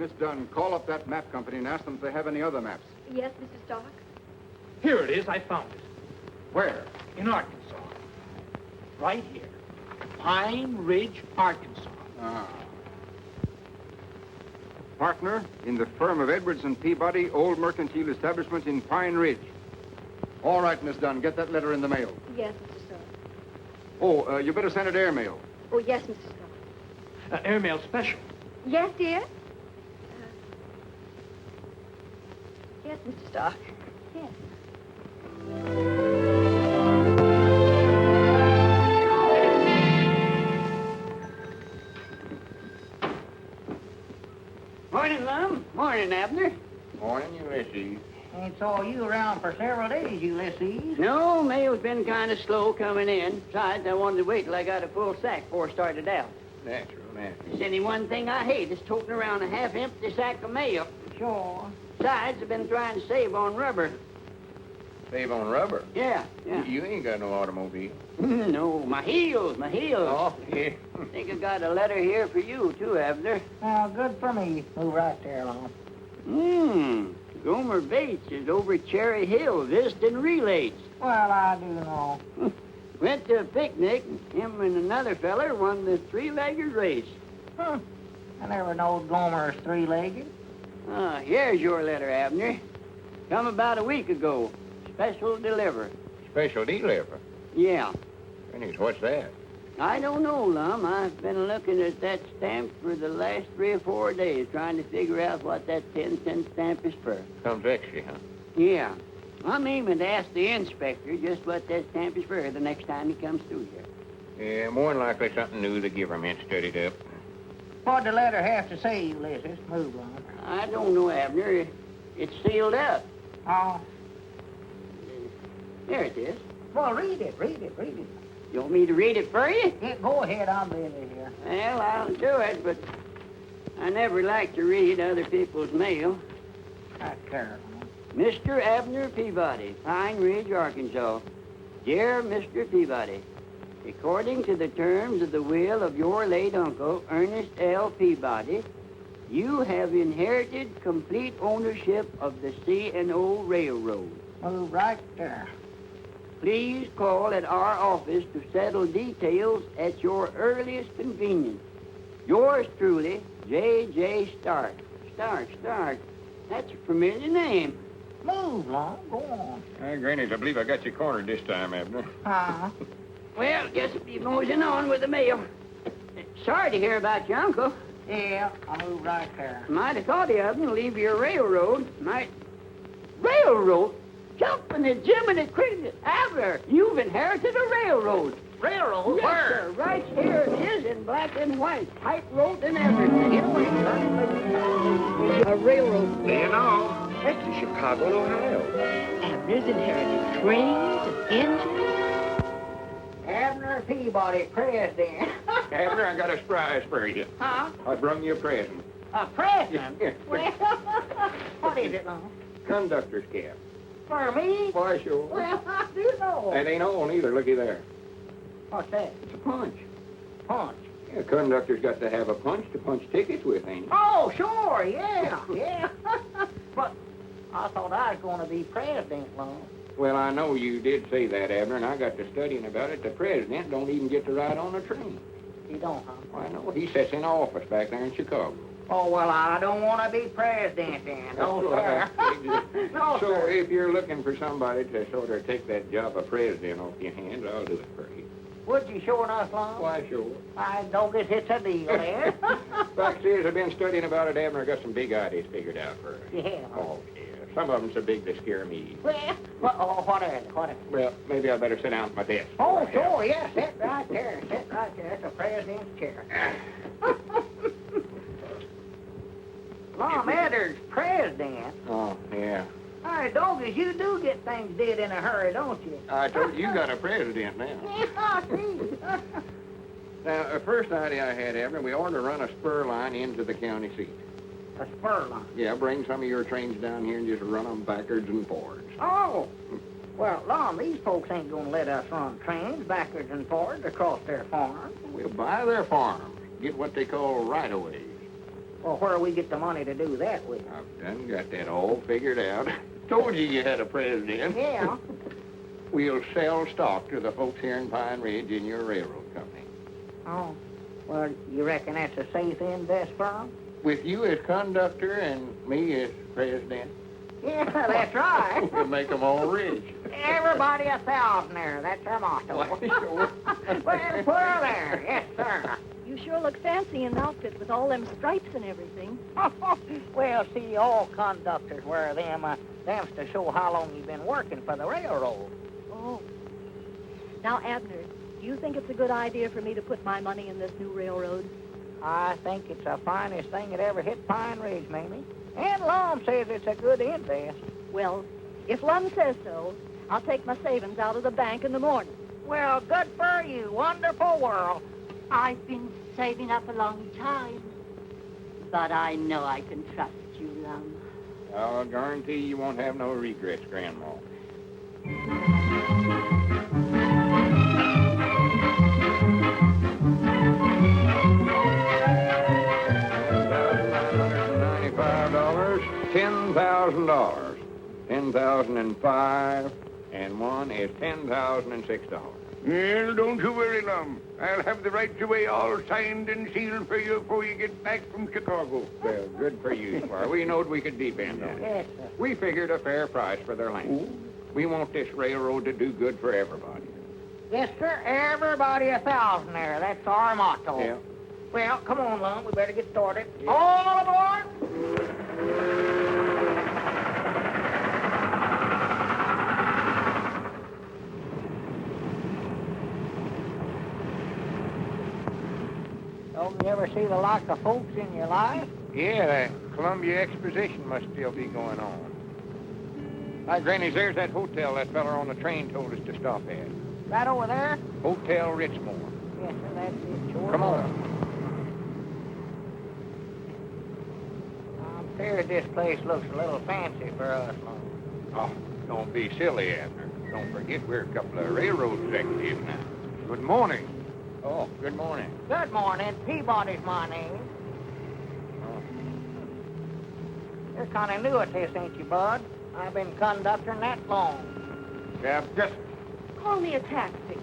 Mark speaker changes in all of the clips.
Speaker 1: Miss Dunn, call up that map company and ask them if they have any other maps.
Speaker 2: Yes, Mr. Stark?
Speaker 3: Here it is. I found it.
Speaker 1: Where?
Speaker 3: In Arkansas. Right here. Pine Ridge, Arkansas.
Speaker 1: Ah. Partner in the firm of Edwards and Peabody, old mercantile establishment in Pine Ridge. All right, Miss Dunn, get that letter in the mail.
Speaker 2: Yes, Mr. Stark.
Speaker 1: Oh, you better send it airmail.
Speaker 2: Oh, yes, Mr. Stark.
Speaker 3: Airmail special.
Speaker 2: Yes, dear? Yes, Mr. Stark. Yes.
Speaker 4: Morning, Lum. Morning, Abner.
Speaker 5: Morning, Ulysses.
Speaker 4: Ain't saw you around for several days, Ulysses. No, mail's been kind of slow coming in. Besides, I wanted to wait till I got a full sack before I started out.
Speaker 5: Natural.
Speaker 4: There's any one thing I hate is toting around a half-empty sack of mail. Sure. Besides, I've been trying to save on rubber.
Speaker 5: Save on rubber?
Speaker 4: Yeah.
Speaker 5: You ain't got no automobile.
Speaker 4: No, my heels.
Speaker 5: Oh, yeah.
Speaker 4: I think I got a letter here for you, too, Abner.
Speaker 6: Oh, good for me. Move right there, Lum.
Speaker 4: Gomer Bates is over at Cherry Hill visiting relays.
Speaker 6: Well, I do know.
Speaker 4: Went to a picnic, and him and another feller won the three-legged race.
Speaker 6: I never knowed Gomer's three-legged.
Speaker 4: Here's your letter, Abner. Come about a week ago. Special deliver.
Speaker 5: Special deliver?
Speaker 4: Yeah.
Speaker 5: Goodness, what's that?
Speaker 4: I don't know, Lum. I've been looking at that stamp for the last 3 or 4 days, trying to figure out what that 10-cent stamp is for.
Speaker 5: Comes extra, huh?
Speaker 4: Yeah. I'm aiming to ask the inspector just what that stamp is for the next time he comes through here.
Speaker 5: Yeah, more than likely something new the government studied up.
Speaker 6: What'd the letter have to say, Ulysses? Move, Lum.
Speaker 4: I don't know, Abner. It's sealed up.
Speaker 6: Oh,
Speaker 4: There it is.
Speaker 6: well, read it.
Speaker 4: You want me to read it for you?
Speaker 6: Yeah, go ahead, I'm busy here.
Speaker 4: Well, I'll do it, but I never like to read other people's mail.
Speaker 6: Take care, Lum.
Speaker 4: Mr. Abner Peabody, Pine Ridge, Arkansas. Dear Mr. Peabody, according to the terms of the will of your late uncle, Ernest L. Peabody, you have inherited complete ownership of the C&O Railroad.
Speaker 6: Move right there.
Speaker 4: Please call at our office to settle details at your earliest convenience. Yours truly, J.J. Stark. Stark. That's a familiar name.
Speaker 6: Move, Lum. Go on.
Speaker 5: Granny, I believe I got you cornered this time, Abner.
Speaker 4: Well, just be moseying on with the mail. Sorry to hear about your uncle.
Speaker 6: Yeah, I'll move right there.
Speaker 4: Might have thought of him to leave your railroad. Railroad? Jumping at Jiminy Cricket. Abner, you've inherited a railroad.
Speaker 6: Railroad?
Speaker 4: Yes, sir. Right here it is in black and white. Typewrote and everything. A railroad.
Speaker 5: Do you know? That's to Chicago and Ohio.
Speaker 2: Abner's inherited trains and engines.
Speaker 6: Abner Peabody, president.
Speaker 5: Abner, I got a surprise for you.
Speaker 6: Huh?
Speaker 5: I brung you a present.
Speaker 6: A president?
Speaker 5: Yeah.
Speaker 6: Well, what is it, Lum?
Speaker 5: Conductor's cap.
Speaker 6: For me?
Speaker 5: Why, sure.
Speaker 6: Well, I do know.
Speaker 5: That ain't all either. Looky there.
Speaker 6: What's that?
Speaker 5: It's a punch.
Speaker 6: Punch.
Speaker 5: Yeah, conductor's got to have a punch to punch tickets with, ain't he?
Speaker 6: Oh, sure, yeah. But I thought I was going to be president, Lum.
Speaker 5: Well, I know you did say that, Abner, and I got to studying about it. The president don't even get to ride on a train.
Speaker 6: You don't, huh?
Speaker 5: I know. He sits in office back there in Chicago.
Speaker 6: Oh, well, I don't want to be president then. No, sir. No,
Speaker 5: So
Speaker 6: sir.
Speaker 5: if you're looking for somebody to sort of take that job of president off your hands, I'll do it for you.
Speaker 6: Would you sure enough, Lum?
Speaker 5: Why, sure.
Speaker 6: I don't guess it's a deal there.
Speaker 5: Fact is, I've been studying about it, Abner. I got some big ideas figured out for us.
Speaker 6: Yeah.
Speaker 5: Oh, yeah. Some of them so big they scare me.
Speaker 6: Well, what are they?
Speaker 5: Well, maybe I better sit down at my desk.
Speaker 6: Oh, sure, yeah. Sit right there. It's the president's chair. Lum Edwards, president.
Speaker 5: Oh, yeah.
Speaker 6: Hey, Doggies, you do get things did in a hurry, don't you?
Speaker 5: I told you got a president now.
Speaker 6: Yeah, I see.
Speaker 5: Now, the first idea I had, Abner, we ought to run a spur line into the county seat.
Speaker 6: A spur line.
Speaker 5: Yeah, bring some of your trains down here and just run them backwards and forwards.
Speaker 6: Oh. Well, Lum, these folks ain't gonna let us run trains backwards and forwards across their farm.
Speaker 5: We'll buy their farms, get what they call right-of-ways.
Speaker 6: Well, where do we get the money to do that with?
Speaker 5: I've done got that all figured out. Told you had a president.
Speaker 6: Yeah.
Speaker 5: We'll sell stock to the folks here in Pine Ridge in your railroad company.
Speaker 6: Oh. Well, you reckon that's a safe invest firm?
Speaker 5: With you as conductor and me as president,
Speaker 6: Yeah, that's right.
Speaker 5: we'll make them all rich.
Speaker 6: Everybody a thousandaire. That's our motto.
Speaker 5: Why, sure.
Speaker 6: Well, put her there. Yes, sir.
Speaker 2: You sure look fancy in outfit with all them stripes and everything.
Speaker 6: Well, see, all conductors wear them. Them's to show how long you've been working for the railroad.
Speaker 2: Oh. Now, Abner, do you think it's a good idea for me to put my money in this new railroad?
Speaker 6: I think it's the finest thing that ever hit Pine Ridge, Mamie. And Lum says it's a good invest.
Speaker 2: Well, if Lum says so, I'll take my savings out of the bank in the morning.
Speaker 6: Well, good for you. Wonderful world.
Speaker 7: I've been saving up a long time. But I know I can trust you, Lum.
Speaker 5: I'll guarantee you won't have no regrets, Grandma. $10,000. 10,005, and one is $10,006.
Speaker 1: Well, don't you worry, Lum. I'll have the rights away all signed and sealed for you before you get back from Chicago.
Speaker 5: Well, good for you, Squire. We knowed we could depend on it.
Speaker 6: Yes, sir.
Speaker 5: We figured a fair price for their land. We want this railroad to do good for everybody.
Speaker 6: Yes, sir. Everybody a thousandaire. That's our motto.
Speaker 5: Yeah.
Speaker 6: Well, come on, Lum. We better get started. All aboard! Don't you ever see the like of folks in your life?
Speaker 5: Yeah, the Columbia Exposition must still be going on. Hi, Granny, there's that hotel that feller on the train told us to stop at.
Speaker 6: Right over there?
Speaker 5: Hotel Richmore.
Speaker 6: Yes, sir. That's it. Sure.
Speaker 5: Come on.
Speaker 6: I'm feared this place looks a little fancy for us, Lum.
Speaker 5: Oh, don't be silly, Abner. Don't forget we're a couple of railroad executives now. Good morning. Oh, good morning.
Speaker 6: Good morning. Peabody's my name.
Speaker 5: Oh.
Speaker 6: You're kind of new at this, ain't you, Bud? I've been conducting that long.
Speaker 5: Yeah, just
Speaker 2: Call me a taxi.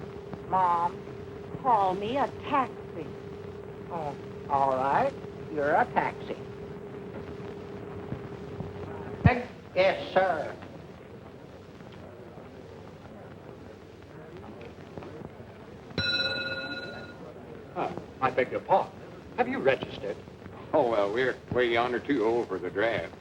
Speaker 6: Mom.
Speaker 2: Call me a taxi.
Speaker 6: Oh, all right. You're a taxi. Yes, sir.
Speaker 3: I beg your pardon. Have you registered?
Speaker 5: Oh, well, we're way yonder too old for the draft.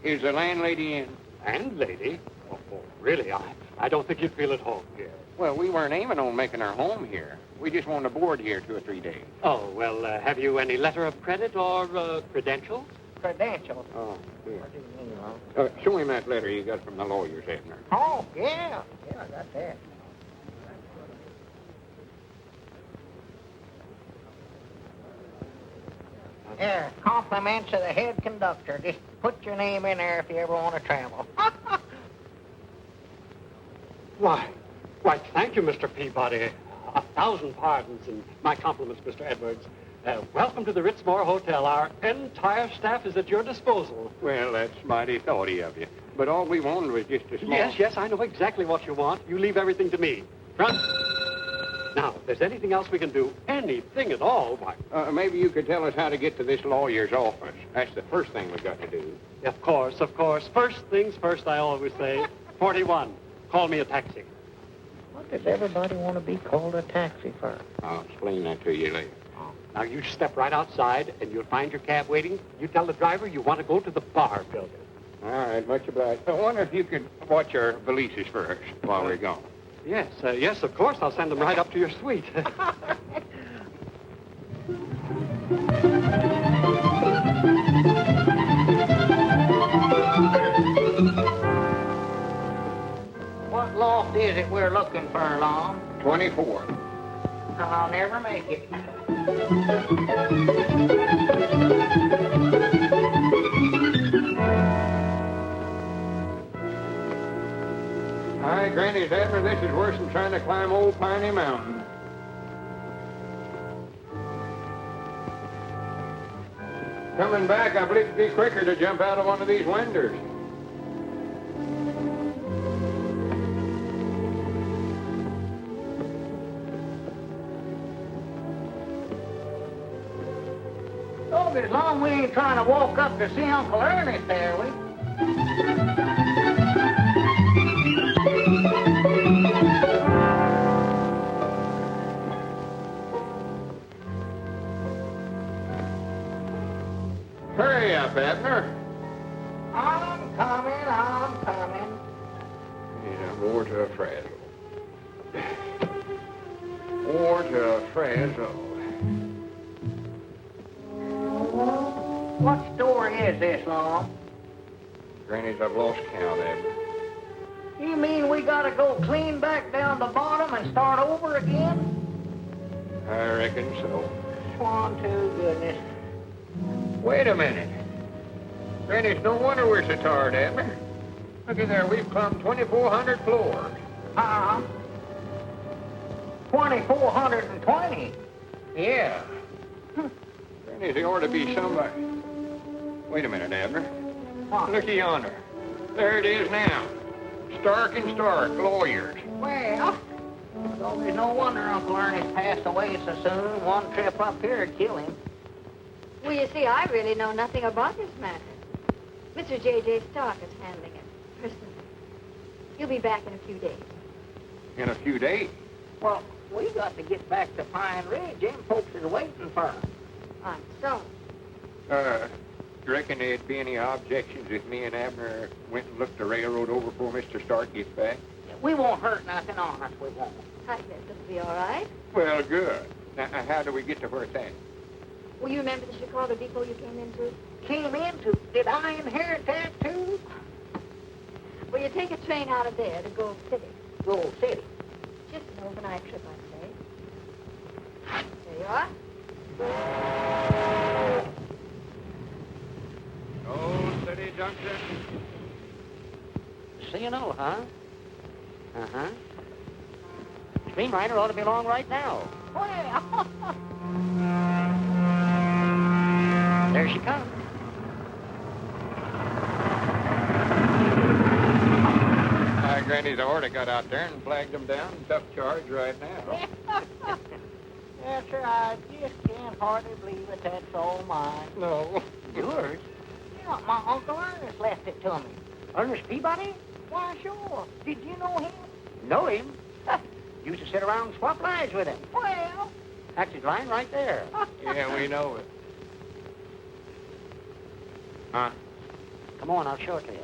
Speaker 5: Is the landlady in?
Speaker 3: Landlady? Oh, really? I don't think you'd feel at home here.
Speaker 5: Well, we weren't aiming on making our home here. We just want to board here 2 or 3 days.
Speaker 3: Oh, well, have you any letter of credit or credentials?
Speaker 6: Credentials.
Speaker 5: Oh, here.
Speaker 6: What do you mean, Lum?
Speaker 5: Show him that letter you got from the lawyers, Abner.
Speaker 6: Oh, yeah. Yeah, I got that. Here, compliments of the head conductor. Just put your name in there if you ever want to travel.
Speaker 3: Why, thank you, Mr. Peabody. 1,000 pardons, and my compliments, Mr. Edwards. Welcome to the Ritzmore Hotel. Our entire staff is at your disposal.
Speaker 5: Well, that's mighty thoughty of you. But all we wanted was just a small...
Speaker 3: Yes, I know exactly what you want. You leave everything to me. Front. Now, if there's anything else we can do, anything at all, why...
Speaker 5: maybe you could tell us how to get to this lawyer's office. That's the first thing we've got to do.
Speaker 3: Of course. First things first, I always say. 41. Call me a taxi.
Speaker 6: What does everybody want to be called a taxi for?
Speaker 5: I'll explain that to you later.
Speaker 3: Now, you step right outside, and you'll find your cab waiting. You tell the driver you want to go to the bar building.
Speaker 5: All right, much obliged. I wonder if you could watch our valises first while we're gone.
Speaker 3: Yes, of course. I'll send them right up to your suite.
Speaker 6: What loft is it we're looking for, Lum?
Speaker 5: 24.
Speaker 6: I'll never make it.
Speaker 5: All right, Granny's Abner, this is worse than trying to climb old Piney Mountain. Coming back, I believe it'd be quicker to jump out of one of these windows.
Speaker 6: Oh, as long as we ain't trying to walk up to see Uncle Ernest there, we.
Speaker 5: Hurry up, Abner.
Speaker 6: I'm coming.
Speaker 5: Yeah, more to a frazzle. More to a frazzle.
Speaker 6: What story is this, Lum?
Speaker 5: Granny's, I've lost count, Abner.
Speaker 6: You mean we gotta go clean back down the bottom and start over again?
Speaker 5: I reckon so.
Speaker 6: Swan to goodness.
Speaker 5: Wait a minute. Granny, it's no wonder we're so tired, Abner. Look at there, we've climbed 2,400 floors.
Speaker 6: 2,420.
Speaker 5: Yeah. Granny, there ought to be somebody. Wait a minute, Abner.
Speaker 6: What?
Speaker 5: Looky yonder. There it is now. Stark and Stark, lawyers.
Speaker 6: Well, so there's no wonder Uncle Ernest passed away so soon. One trip up here would kill him.
Speaker 8: Well, you see, I really know nothing about this matter. Mr. J.J. Stark is handling it personally. He'll be back in a few days.
Speaker 5: In a few days.
Speaker 6: Well, we got to get back to Pine Ridge. Them folks is waiting for us.
Speaker 8: I'm sorry.
Speaker 5: You reckon there'd be any objections if me and Abner went and looked the railroad over before Mr. Stark gets back?
Speaker 6: We won't hurt nothing on us, we won't.
Speaker 8: I guess it'll be all right.
Speaker 5: Well, good. Now, how do we get to where it's at?
Speaker 8: Well, you remember the Chicago depot you came into?
Speaker 6: Came into? Did I inherit that, too?
Speaker 8: Well, you take a train out of there to Gold City.
Speaker 6: Gold City.
Speaker 8: Just an overnight trip, I'd say. There you are.
Speaker 5: Gold City Junction.
Speaker 6: C&O, huh? Uh-huh. Streamliner ought to be along right now. Well, there she comes.
Speaker 5: Granny's already got out there and flagged them down. Tough charge right now.
Speaker 6: Yes, sir, I just can't hardly believe it. That's all mine.
Speaker 5: No.
Speaker 6: Yours? Yeah, my Uncle Ernest left it to me. Ernest Peabody? Why, sure. Did you know him? Know him? Used to sit around and swap lines with him. Well, that's his line right there.
Speaker 5: Yeah, we know it. Huh?
Speaker 6: Come on, I'll show it to you.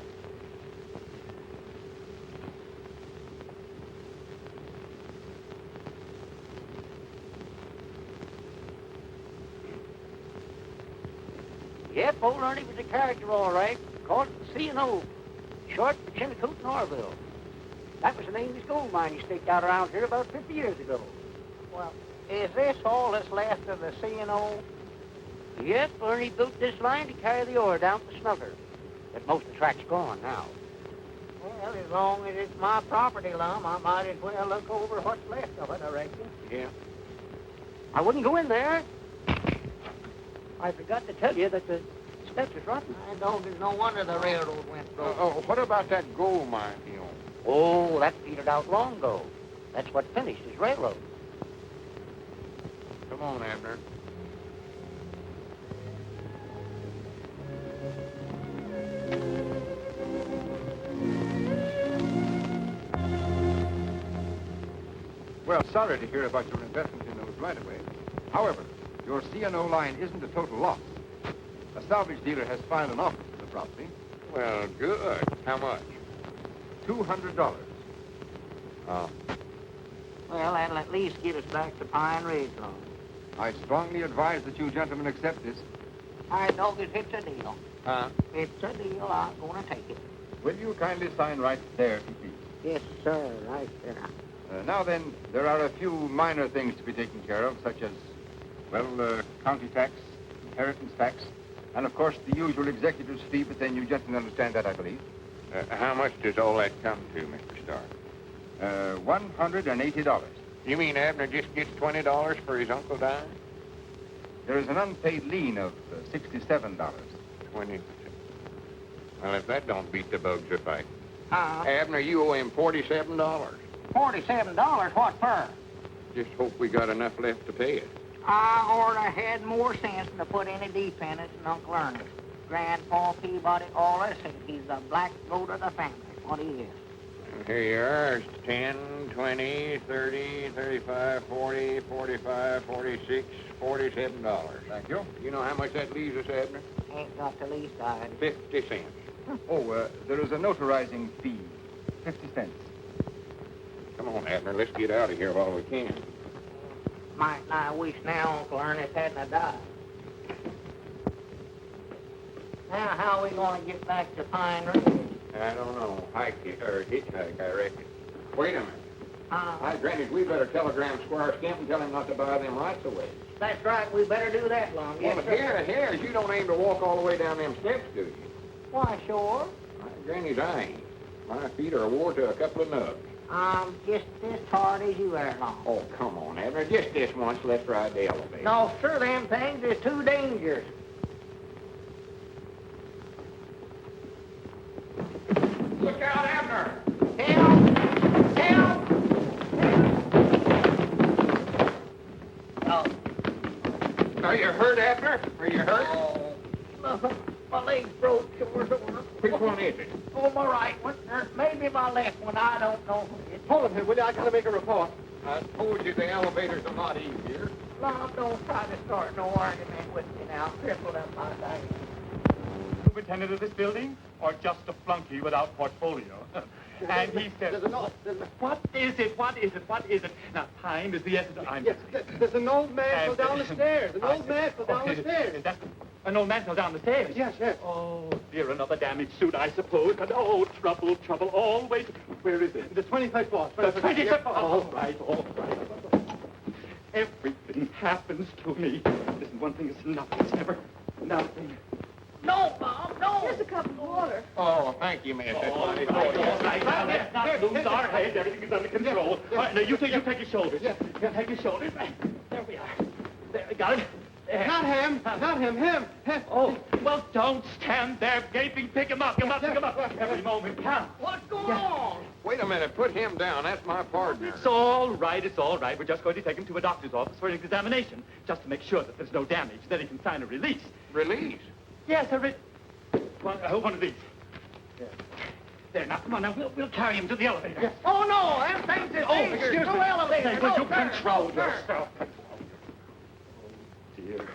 Speaker 6: Yep, old Ernie was a character, all right. Called it the C&O. Short for Chinicoot and Orville. That was the name of his gold mine he staked out around here about 50 years ago. Well, is this all that's left of the C&O? Yep, Ernie built this line to carry the ore down to the smelter. But most of the track's gone now. Well, as long as it's my property, Lum, I might as well look over what's left of it, I reckon.
Speaker 5: Yeah.
Speaker 6: I wouldn't go in there. I forgot to tell you that the steps is rotten. I know there's no wonder the railroad went broke.
Speaker 5: What about that gold mine he owned?
Speaker 6: Oh, that petered out long ago. That's what finished his railroad.
Speaker 5: Come on, Abner.
Speaker 1: Well, sorry to hear about your investment in those right-of-ways. However, your C&O line isn't a total loss. A salvage dealer has filed an offer for the property.
Speaker 5: Well, good. How much?
Speaker 1: $200.
Speaker 5: Oh.
Speaker 6: Well, that'll at least get us back to Pine Ridge, Lum.
Speaker 1: I strongly advise that you gentlemen accept this.
Speaker 6: I know if it's a deal.
Speaker 5: Huh?
Speaker 6: It's a deal, I'm going to take it.
Speaker 1: Will you kindly sign right there, if you please?
Speaker 6: Yes, sir, right there.
Speaker 1: Now then, there are a few minor things to be taken care of, such as, well, county tax, inheritance tax, and of course the usual executive's fee, but then you gentlemen understand that, I believe.
Speaker 5: How much does all that come to, Mr. Stark?
Speaker 1: $180.
Speaker 5: You mean Abner just gets $20 for his uncle dying?
Speaker 1: There is an unpaid lien of $67.
Speaker 5: 20. Well, if that don't beat the bugs a fight.
Speaker 6: Uh,
Speaker 5: Abner, you owe him $47.
Speaker 6: $47? What for?
Speaker 5: Just hope we got enough left to pay it.
Speaker 6: I ought to had more sense than to put any dependence in Uncle Ernest. Grandpa Peabody always said he's the black goat of the family. What he is.
Speaker 5: Here you are. It's 10, 20, 30, 35, 40, 45, 46, $47.
Speaker 1: Thank you.
Speaker 5: You know how much that leaves us, Abner?
Speaker 6: Ain't got the least idea.
Speaker 5: 50 cents.
Speaker 1: Oh, there is a notarizing fee, 50 cents.
Speaker 5: Come on, Abner. Let's get out of here while we can.
Speaker 6: Might not wish now Uncle Ernest hadn't died. Now, how are we going to get back to Pine Ridge?
Speaker 5: I don't know. Hitchhike, I reckon. Wait a minute.
Speaker 6: Uh,
Speaker 5: Granny, we better telegram Squire Skimp and tell him not to buy them rights away.
Speaker 6: that's right. We better do that, Lum.
Speaker 5: Well,
Speaker 6: Yes,
Speaker 5: but
Speaker 6: sir.
Speaker 5: here, you don't aim to walk all the way down them steps, do you?
Speaker 6: Why, sure.
Speaker 5: Granny's, I ain't. My feet are wore to a couple of nubs.
Speaker 6: I'm just as hard as you are, Lum.
Speaker 5: Oh, come on, Abner. Just this once, let's ride the elevator.
Speaker 6: No, sir, them things is too dangerous.
Speaker 5: Look out, Abner!
Speaker 6: Help! Help! Oh,
Speaker 5: Are you hurt, Abner? Are you hurt?
Speaker 6: oh, my leg's broke.
Speaker 5: Which one is it?
Speaker 6: Oh, my right one. Maybe my left one. I don't know.
Speaker 3: Hold him here, will you? I gotta make a report.
Speaker 5: I told you the elevator's a lot easier.
Speaker 6: Lum, don't try to start no argument with me now. Crippled up my day.
Speaker 9: Superintendent of this building, or just a flunky without portfolio? And he says, what is it? What is it? What is it? Now, time is the essence. I'm
Speaker 3: Yes, there's an old man fell down the stairs. An old man fell down the stairs.
Speaker 9: That's an old man fell down the stairs.
Speaker 3: Yes, yes.
Speaker 9: Oh, dear, another damaged suit, I suppose. But, oh, trouble, trouble, always. Where is it?
Speaker 3: The 25th floor.
Speaker 9: The 25th. All right, all right. Everything happens to me. Listen, one thing is nothing. It's never nothing.
Speaker 6: No, Mom, no.
Speaker 2: Here's a cup of water.
Speaker 5: Oh, thank you, miss.
Speaker 9: All right, now, let's not lose our head. Everything is under control. All right, now, you take his shoulders.
Speaker 3: Yeah.
Speaker 9: You take his shoulders. There we are. There, got it? There.
Speaker 3: Not him. Not him. Him.
Speaker 9: Oh, well, don't stand there gaping. Pick him up. Pick him up. Every moment counts.
Speaker 6: What's going on?
Speaker 5: Wait a minute. Put him down. That's my partner.
Speaker 9: It's all right. It's all right. We're just going to take him to a doctor's office for an examination, just to make sure that there's no damage. Then he can sign a release.
Speaker 5: Release.
Speaker 9: Yes, one of these. There, now, come on, now, we'll carry him to the elevator. Yes.
Speaker 6: Oh, no, them things is dangerous.
Speaker 9: Excuse
Speaker 6: No
Speaker 9: me.
Speaker 6: elevator.
Speaker 9: Say,
Speaker 6: No,
Speaker 9: will you
Speaker 6: sir.
Speaker 9: control
Speaker 6: No, sir.
Speaker 9: yourself? Oh, dear.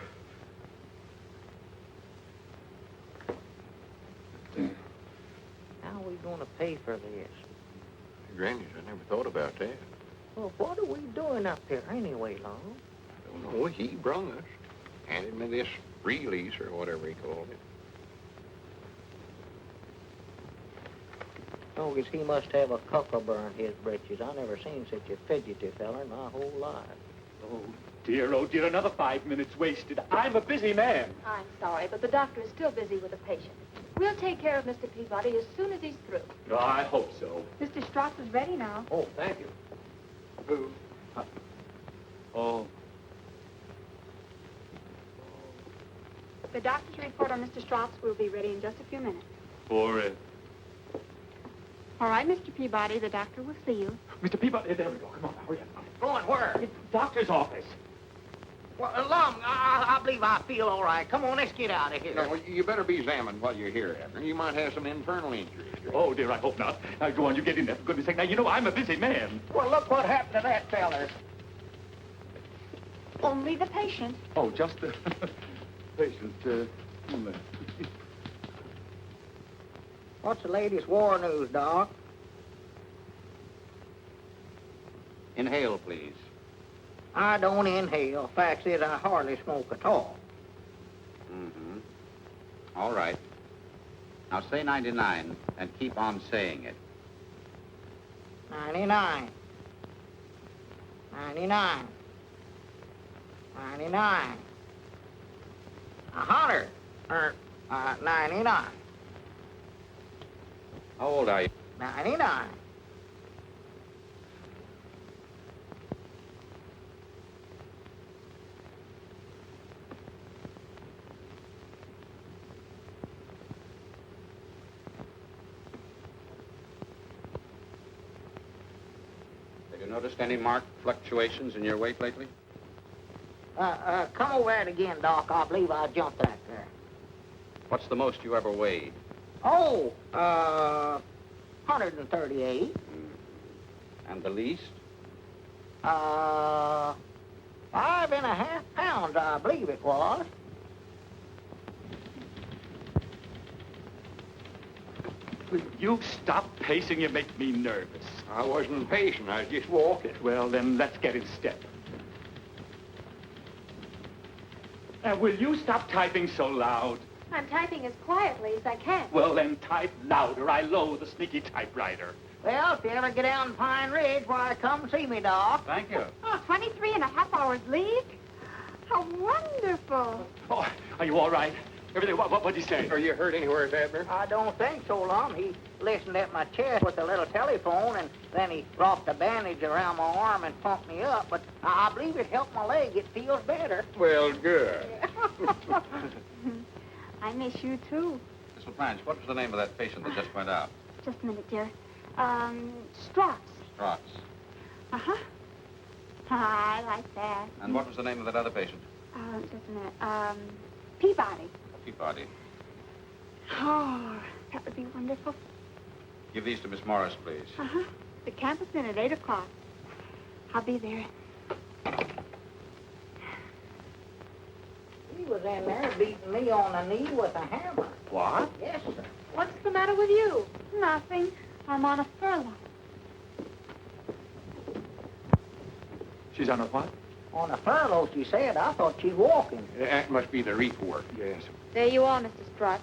Speaker 6: How are we going to pay for this?
Speaker 5: Granny's, I never thought about that.
Speaker 6: Well, what are we doing up here anyway, Lum?
Speaker 5: I don't know. He brung us. Handed me this release or whatever he called it.
Speaker 6: Oh, guess he must have a cucumber in his britches. I never seen such a fidgety feller in my whole life.
Speaker 9: Oh, dear, another 5 minutes wasted. I'm a busy man.
Speaker 2: I'm sorry, but the doctor is still busy with a patient. We'll take care of Mr. Peabody as soon as he's through.
Speaker 9: Oh, I hope so.
Speaker 2: Mr. Strauss is ready now.
Speaker 5: Oh, thank you.
Speaker 9: Who? Oh.
Speaker 10: The doctor's report on Mr. Strauss will be ready in just a few minutes.
Speaker 9: For it.
Speaker 10: All right, Mr. Peabody, the doctor will see you.
Speaker 9: Mr. Peabody, there we go. Come on, hurry up.
Speaker 6: Going where?
Speaker 9: It's the doctor's office.
Speaker 6: Well, Lum, I believe I feel all right. Come on, let's get out of here.
Speaker 5: No, you better be examined while you're here, Abner. You might have some internal injuries.
Speaker 9: Oh, dear, I hope not. Now, go on, you get in there, for goodness sake. Now, you know I'm a busy man.
Speaker 6: Well, look what happened to that feller.
Speaker 10: Only the patient.
Speaker 9: Oh, just the patient.
Speaker 6: What's the latest war news, Doc?
Speaker 11: Inhale, please.
Speaker 6: I don't inhale. Fact is, I hardly smoke at all.
Speaker 11: Mm-hmm. All right. Now say 99 and keep on saying it.
Speaker 6: 99. 99. 99. 100. 99.
Speaker 11: How old are you?
Speaker 6: 99.
Speaker 11: You noticed any marked fluctuations in your weight lately?
Speaker 6: Come over it again, Doc. I believe I jumped that there.
Speaker 11: What's the most you ever weighed?
Speaker 6: Oh, 138.
Speaker 11: And the least?
Speaker 6: 5.5 pounds, I believe it was.
Speaker 9: Will you stop pacing? You make me nervous.
Speaker 5: I wasn't patient. I was just walking.
Speaker 9: Well, then let's get in step. Will you stop typing so loud?
Speaker 10: I'm typing as quietly as I can.
Speaker 9: Well, then type louder. I loathe the sneaky typewriter.
Speaker 6: Well, if you ever get down Pine Ridge, why, come see me, Doc.
Speaker 11: Thank you.
Speaker 10: 23 and a half hours leave? How wonderful.
Speaker 9: Oh, are you all right? Everything, what'd he say?
Speaker 5: Are you hurt anywhere, Abner?
Speaker 6: I don't think so, Lum. He listened at my chest with a little telephone, and then he wrapped a bandage around my arm and pumped me up. But I believe it helped my leg. It feels better.
Speaker 5: Well, good.
Speaker 10: I miss you, too.
Speaker 11: Miss LaPlanche, what was the name of that patient that just went out?
Speaker 10: Just a minute, dear. Strauss.
Speaker 11: Strauss.
Speaker 10: Uh-huh. I like that.
Speaker 11: And what was the name of that other patient?
Speaker 10: Just a minute. Peabody.
Speaker 11: Peabody.
Speaker 10: Oh, that would be wonderful.
Speaker 11: Give these to Miss Morris, please.
Speaker 10: Uh-huh. The camp is in at 8 o'clock. I'll be there.
Speaker 6: He was in there beating me on the knee with a hammer.
Speaker 5: What?
Speaker 6: Yes, sir.
Speaker 10: What's the matter with you? Nothing. I'm on a furlough.
Speaker 9: She's on a what?
Speaker 6: On a furlough, she said. I thought she's walking.
Speaker 5: That must be the reef work, yes.
Speaker 10: There you are, Mr. Strauss.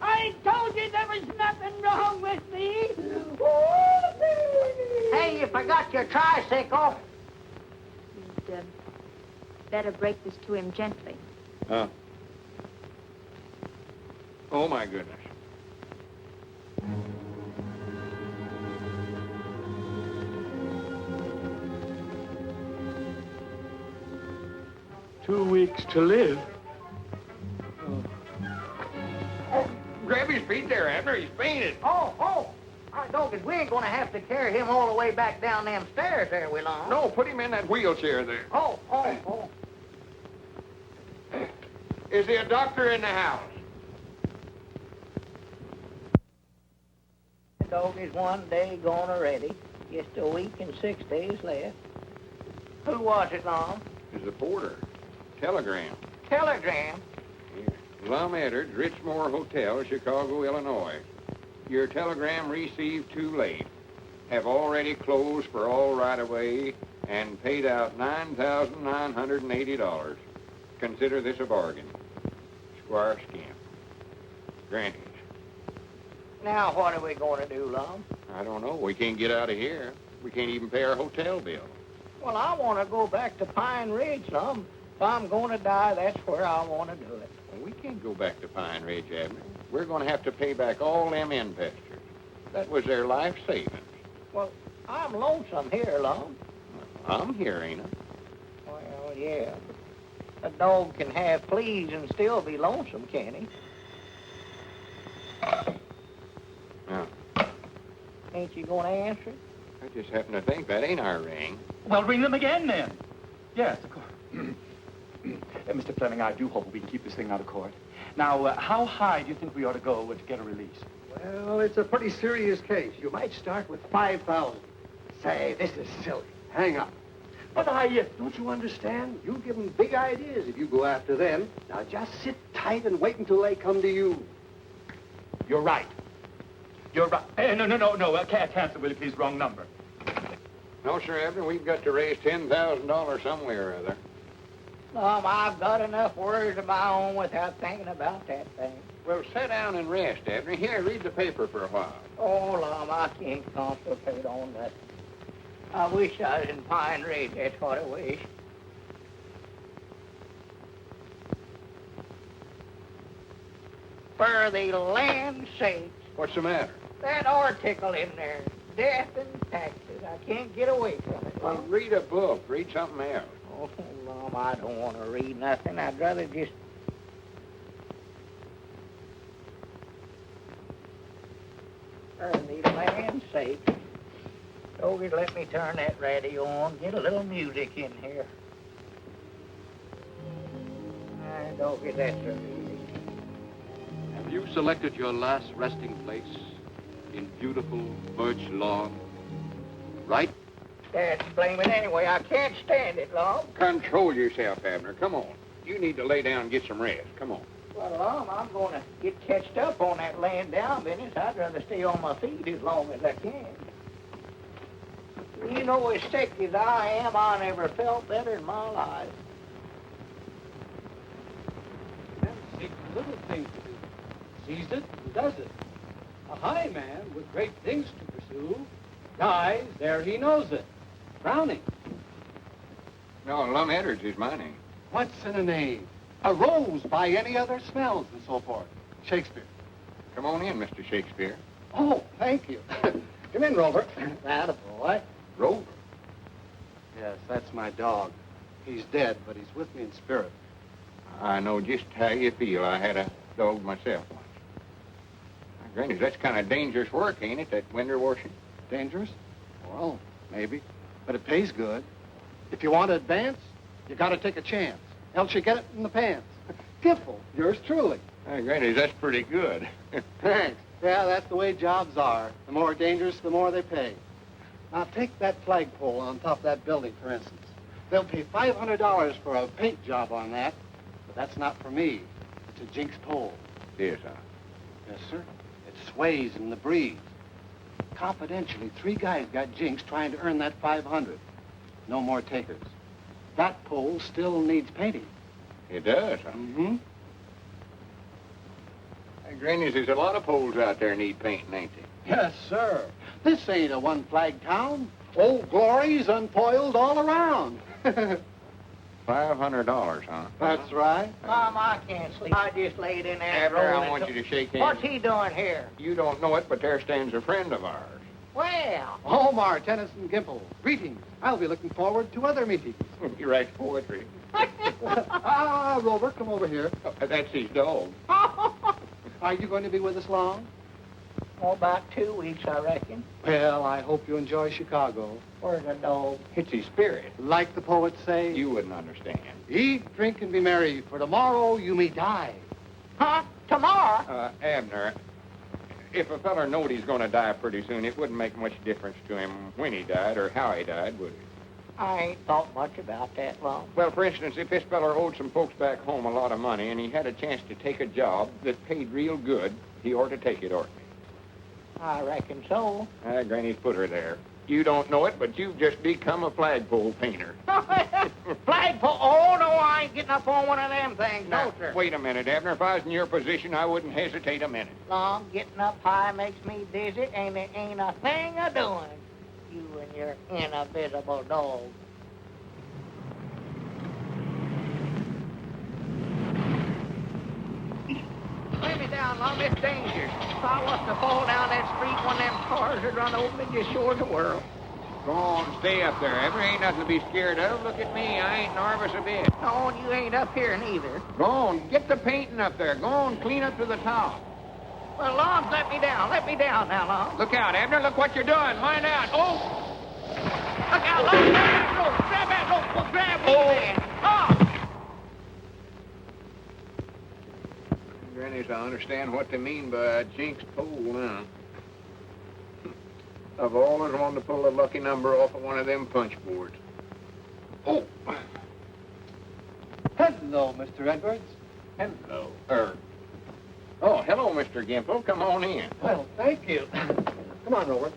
Speaker 4: I told you there was nothing wrong with me.
Speaker 6: Hey, you forgot your tricycle.
Speaker 10: You'd better break this to him gently.
Speaker 5: Huh? Oh, my goodness.
Speaker 9: "2 weeks to live."
Speaker 5: Grab his feet there, Abner. He's fainted.
Speaker 6: Oh. I know, 'cause we ain't gonna have to carry him all the way back down them stairs there, we long.
Speaker 5: No, put him in that wheelchair there.
Speaker 6: Oh.
Speaker 5: Is there a doctor in the house?
Speaker 6: The dog is 1 day gone already. Just a week and 6 days left. Who was it, Lum?
Speaker 5: It's the porter. Telegram.
Speaker 6: Telegram.
Speaker 5: Here. Lum Edwards, Richmore Hotel, Chicago, Illinois. Your telegram received too late. Have already closed for all right-of-way and paid out $9,980. Consider this a bargain. Squire Scamp. Granny's.
Speaker 6: Now what are we going to do, Lum?
Speaker 5: I don't know. We can't get out of here. We can't even pay our hotel bill.
Speaker 6: Well, I want to go back to Pine Ridge, Lum. If I'm going to die, that's where I want to do it.
Speaker 5: Well, we can't go back to Pine Ridge, Abner. We're going to have to pay back all them investors. That was their life savings.
Speaker 6: Well, I'm lonesome here, Lum.
Speaker 5: I'm here, ain't I?
Speaker 6: Well, yeah. A dog can have fleas and still be lonesome, can he?
Speaker 5: Now,
Speaker 6: Ain't you going to answer it?
Speaker 5: I just happen to think that ain't our ring.
Speaker 9: Well, ring them again, then. Yes, of course. Mr. Fleming, I do hope we can keep this thing out of court. Now, how high do you think we ought to go to get a release?
Speaker 3: Well, it's a pretty serious case. You might start with 5,000. Say, this is silly. Hang up. But don't you understand? You give them big ideas if you go after them. Now, just sit tight and wait until they come to you.
Speaker 9: You're right. You're right. No. Cancel, will you please? Wrong number.
Speaker 5: No, sir, Abner. We've got to raise $10,000 somewhere or other.
Speaker 6: Lum, I've got enough worries of my own without thinking about that thing.
Speaker 5: Well, sit down and rest, Abner. Here, read the paper for a while.
Speaker 6: Oh, Lum, I can't concentrate on that. I wish I was in Pine Ridge, that's what I wish. For the land's sakes,
Speaker 5: What's the matter?
Speaker 6: that article in there, death and taxes. I can't get away from it.
Speaker 5: Well, read a book. Read something else.
Speaker 6: Oh, Lum, I don't want to read nothing. I'd rather just... For the land's sake. Doggy, let me turn that radio on. Get a little music in here. Doggy, that's a...
Speaker 12: Have you selected your last resting place in beautiful birch lawn? Right?
Speaker 6: That's blaming anyway. I can't stand it, Lum.
Speaker 5: Control yourself, Abner. Come on. You need to lay down and get some rest. Come on.
Speaker 6: Well, Lum, I'm going to get catched up on that laying down business. I'd rather stay on my feet as long as I can. You know, as sick as I am, I never felt better in my life.
Speaker 3: Little things to do. Sees it and does it. A high man with great things to pursue dies ere he knows it. Browning.
Speaker 5: No, Lum Edwards is my name.
Speaker 3: What's in a name? A rose by any other smells and so forth. Shakespeare.
Speaker 5: Come on in, Mr. Shakespeare.
Speaker 3: Oh, thank you. Come in, Rover. That boy.
Speaker 5: Rover?
Speaker 3: Yes, that's my dog. He's dead, but he's with me in spirit.
Speaker 5: I know just how you feel. I had a dog myself once. Granny, that's kind of dangerous work, ain't it, that winter washing?
Speaker 3: Dangerous? Well, maybe. But it pays good. If you want to advance, you got to take a chance. Else you get it in the pants. Gimple, yours truly.
Speaker 5: Granny, that's pretty good.
Speaker 3: Thanks. Yeah, that's the way jobs are. The more dangerous, the more they pay. Now, take that flagpole on top of that building, for instance. They'll pay $500 for a paint job on that. But that's not for me. It's a jinx pole.
Speaker 5: Yes, sir.
Speaker 3: Yes, sir. It sways in the breeze. Confidentially, 3 guys got jinxed trying to earn that $500. No more takers. That pole still needs painting.
Speaker 5: It does, huh?
Speaker 3: Mm-hmm.
Speaker 5: Granny, there's a lot of poles out there need painting, ain't they?
Speaker 3: Yes, sir. This ain't a one-flag town. Old glory's unfoiled all around.
Speaker 5: $500, huh?
Speaker 3: That's right.
Speaker 6: Mom, I can't sleep. I just laid in there.
Speaker 5: Abner, I want you to shake hands.
Speaker 6: What's he doing here?
Speaker 5: You don't know it, but there stands a friend of ours.
Speaker 6: Well.
Speaker 3: Omar, Tennyson, Gimple. Greetings. I'll be looking forward to other meetings.
Speaker 5: He writes poetry.
Speaker 3: Rover, come over here.
Speaker 5: That's his dog.
Speaker 3: Are you going to be with us long?
Speaker 6: Oh, about 2 weeks, I reckon.
Speaker 3: Well, I hope you enjoy Chicago.
Speaker 6: Where's the dog?
Speaker 5: It's his spirit.
Speaker 3: Like the poets say,
Speaker 5: You wouldn't understand.
Speaker 3: eat, drink, and be merry, for tomorrow you may die.
Speaker 6: Huh? Tomorrow?
Speaker 5: Abner, if a feller knowed he's going to die pretty soon, it wouldn't make much difference to him when he died or how he died, would it?
Speaker 6: I ain't thought much about that, Lum.
Speaker 5: Well, for instance, if this feller owed some folks back home a lot of money and he had a chance to take a job that paid real good, he ought to take it, oughtn't he?
Speaker 6: I reckon so.
Speaker 5: Granny's put her there. You don't know it, but you've just become a flagpole painter.
Speaker 6: Flagpole? Oh, no, I ain't getting up on one of them things.
Speaker 5: Now,
Speaker 6: No, sir.
Speaker 5: wait a minute, Abner. If I was in your position, I wouldn't hesitate a minute.
Speaker 6: Lum, getting up high makes me dizzy, and there ain't a thing a doing. You and your invisible dog. Lay me down, Lum. It's danger. If I was to fall down that street, one of them cars would run over me just short of the world.
Speaker 5: Go on, stay up there. Abner, ain't nothing to be scared of. Look at me. I ain't nervous a bit.
Speaker 6: No, and you ain't up here neither.
Speaker 5: Go on, get the painting up there. Go on, clean up to the top.
Speaker 6: Well, Lum, let me down. Let me down now, Lum.
Speaker 5: Look out, Abner. Look what you're doing. Mind out. Oh!
Speaker 6: Look out, Lum. Grab that rope. Grab that rope. Grab me, man. Oh!
Speaker 5: Grannies, I understand what they mean by a jinx pole now. I've always wanted to pull a lucky number off of one of them punch boards. Oh!
Speaker 3: Hello, Mr. Edwards.
Speaker 5: Hello. Oh, hello, Mr. Gimple. Come on in.
Speaker 3: Well, thank you. Come on, Rover.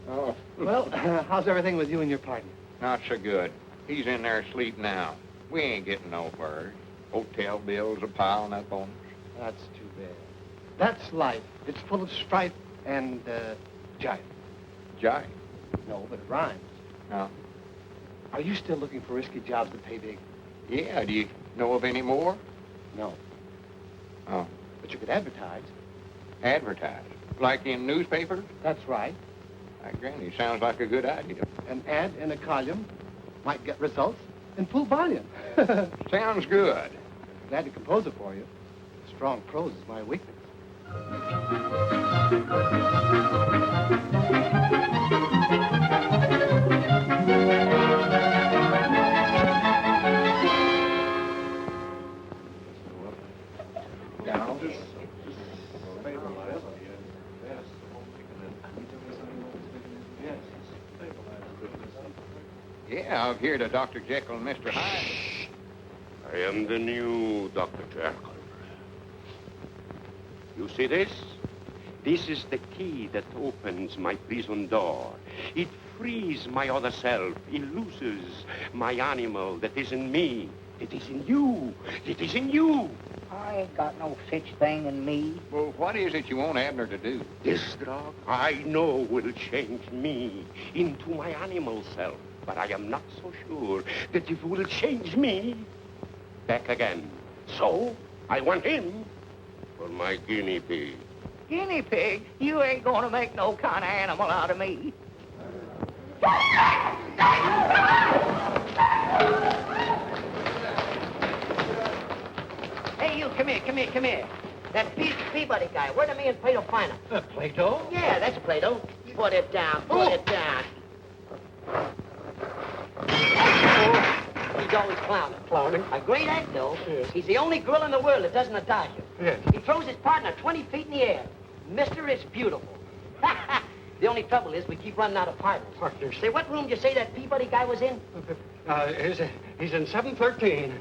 Speaker 5: Oh.
Speaker 3: Well, how's everything with you and your partner?
Speaker 5: Not so good. He's in there asleep now. We ain't getting no further. Hotel bills are piling up on us.
Speaker 3: That's too bad. That's life. It's full of strife and, jive.
Speaker 5: Jive?
Speaker 3: No, but it rhymes.
Speaker 5: No.
Speaker 3: Are you still looking for risky jobs that pay big?
Speaker 5: Yeah, do you know of any more?
Speaker 3: No.
Speaker 5: Oh.
Speaker 3: But you could advertise.
Speaker 5: Advertise? Like in newspapers?
Speaker 3: That's right.
Speaker 5: Granny, sounds like a good idea.
Speaker 3: An ad in a column might get results in full volume.
Speaker 5: Sounds good.
Speaker 3: Glad to compose it for you. Strong prose is my weakness.
Speaker 5: Yeah, I've heard of Dr. Jekyll and Mr. Hyde.
Speaker 13: I am the new Dr. Jekyll. You see this? This is the key that opens my prison door. It frees my other self. It looses my animal that is in me. It is in you. It is in you.
Speaker 6: I ain't got no such thing in me.
Speaker 5: Well, what is it you want Abner to do?
Speaker 13: This drug, I know, will change me into my animal self. But I am not so sure that it will change me back again. So, I want him for my guinea pig.
Speaker 6: Guinea pig? You ain't gonna make no kind of animal out of me. Hey, you, come here. That Peabody guy, where do me and Plato find him?
Speaker 3: Plato?
Speaker 6: Yeah, that's Plato. Put it down. He's always clowning.
Speaker 3: Clowning?
Speaker 6: A great act, though.
Speaker 3: Yes.
Speaker 6: He's the only girl in the world that doesn't adage him.
Speaker 3: Yes.
Speaker 6: He throws his partner 20 feet in the air. Mister, it's beautiful. The only trouble is we keep running out of partners.
Speaker 3: Partners?
Speaker 6: Say, what room did you say that Peabody guy was in?
Speaker 3: He's in 713.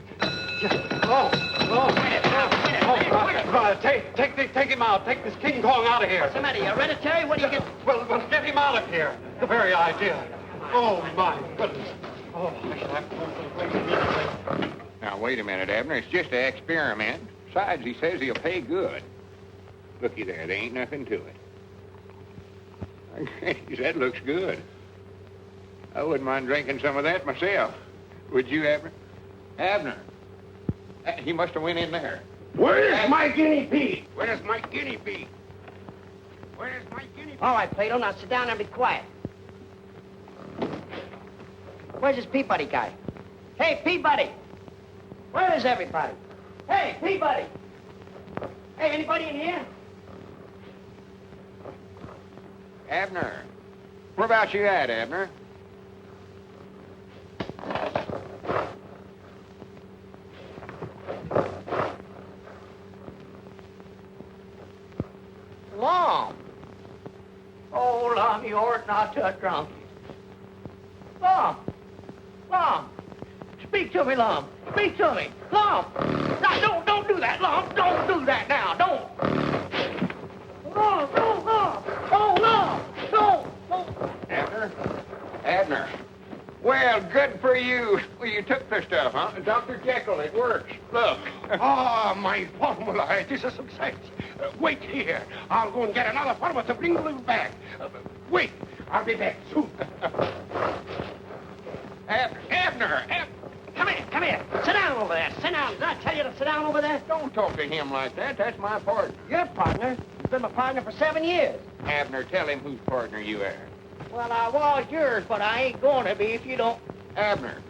Speaker 3: Take him out. Take this King Kong out of here.
Speaker 6: What's the matter? You hereditary? What do you get?
Speaker 3: Well, get him out of here. The very idea. Oh, my goodness. Oh, I should have to go to the place immediately.
Speaker 5: Now, wait a minute, Abner. It's just an experiment. Besides, he says he'll pay good. Looky there. There ain't nothing to it. That looks good. I wouldn't mind drinking some of that myself. Would you, Abner? Abner. He must have went in there.
Speaker 13: Where's my guinea pig? Where's my guinea pig? Where's my guinea pig?
Speaker 6: All right, Plato, now sit down and be quiet. Where's this Peabody guy? Hey, Peabody! Where is everybody? Hey, Peabody! Hey, anybody in here?
Speaker 5: Abner. Where about you at, Abner?
Speaker 6: Lum. Oh, Lum, you ought not to have drunk it. Lum. Speak to me, Lum. Speak to me. Lum. Now, don't do that, Lum. Don't do that now. Don't. Lum. Oh, Lum. Don't.
Speaker 5: Abner. Well, good for you. Well, you took the stuff, huh? Dr. Jekyll, it works. Look.
Speaker 13: My formula. It is a success. Wait here. I'll go and get another formula to bring you back. Wait. I'll be back soon.
Speaker 5: Abner.
Speaker 6: Come here. Sit down over there. Sit down. Did I tell you to sit down over there?
Speaker 5: Don't talk to him like that. That's my partner.
Speaker 6: Your partner? You've been my partner for 7 years.
Speaker 5: Abner, tell him whose partner you are.
Speaker 6: Well, I was yours, but I ain't going to be if you don't.
Speaker 5: Abner.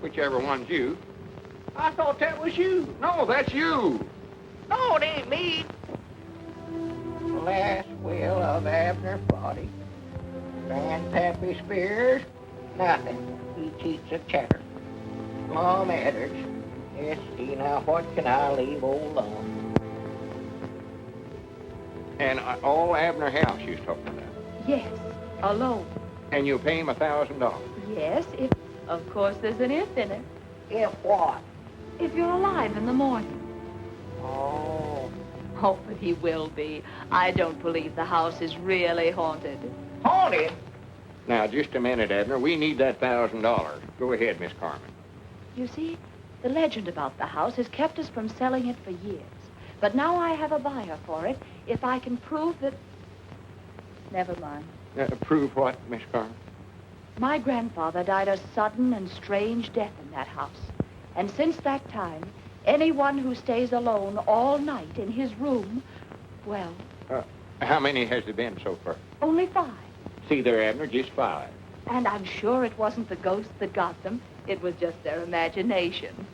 Speaker 5: Whichever one's you.
Speaker 6: I thought that was you.
Speaker 5: No, that's you.
Speaker 6: No, it ain't me. Last will of Abner Peabody. Grandpappy Spears, nothing. He cheats a checker. Lum Edwards. Yes, see, now what can I leave old Lum?
Speaker 5: And all Abner House you're talking about.
Speaker 2: Yes, alone.
Speaker 5: And you'll pay him $1,000.
Speaker 2: Yes, if, of course, there's an if in it.
Speaker 6: If what?
Speaker 2: If you're alive in the morning.
Speaker 6: Oh.
Speaker 2: Oh, but he will be. I don't believe the house is really haunted.
Speaker 6: Haunted?
Speaker 5: Now, just a minute, Abner. We need that $1,000. Go ahead, Miss Carmen.
Speaker 2: You see, the legend about the house has kept us from selling it for years. But now I have a buyer for it if I can prove that... Never mind.
Speaker 5: Prove what, Miss Carmen?
Speaker 2: My grandfather died a sudden and strange death in that house. And since that time, anyone who stays alone all night in his room, well...
Speaker 5: How many has there been so far?
Speaker 2: Only 5.
Speaker 5: See there, Abner, just 5.
Speaker 2: And I'm sure it wasn't the ghosts that got them. It was just their imagination.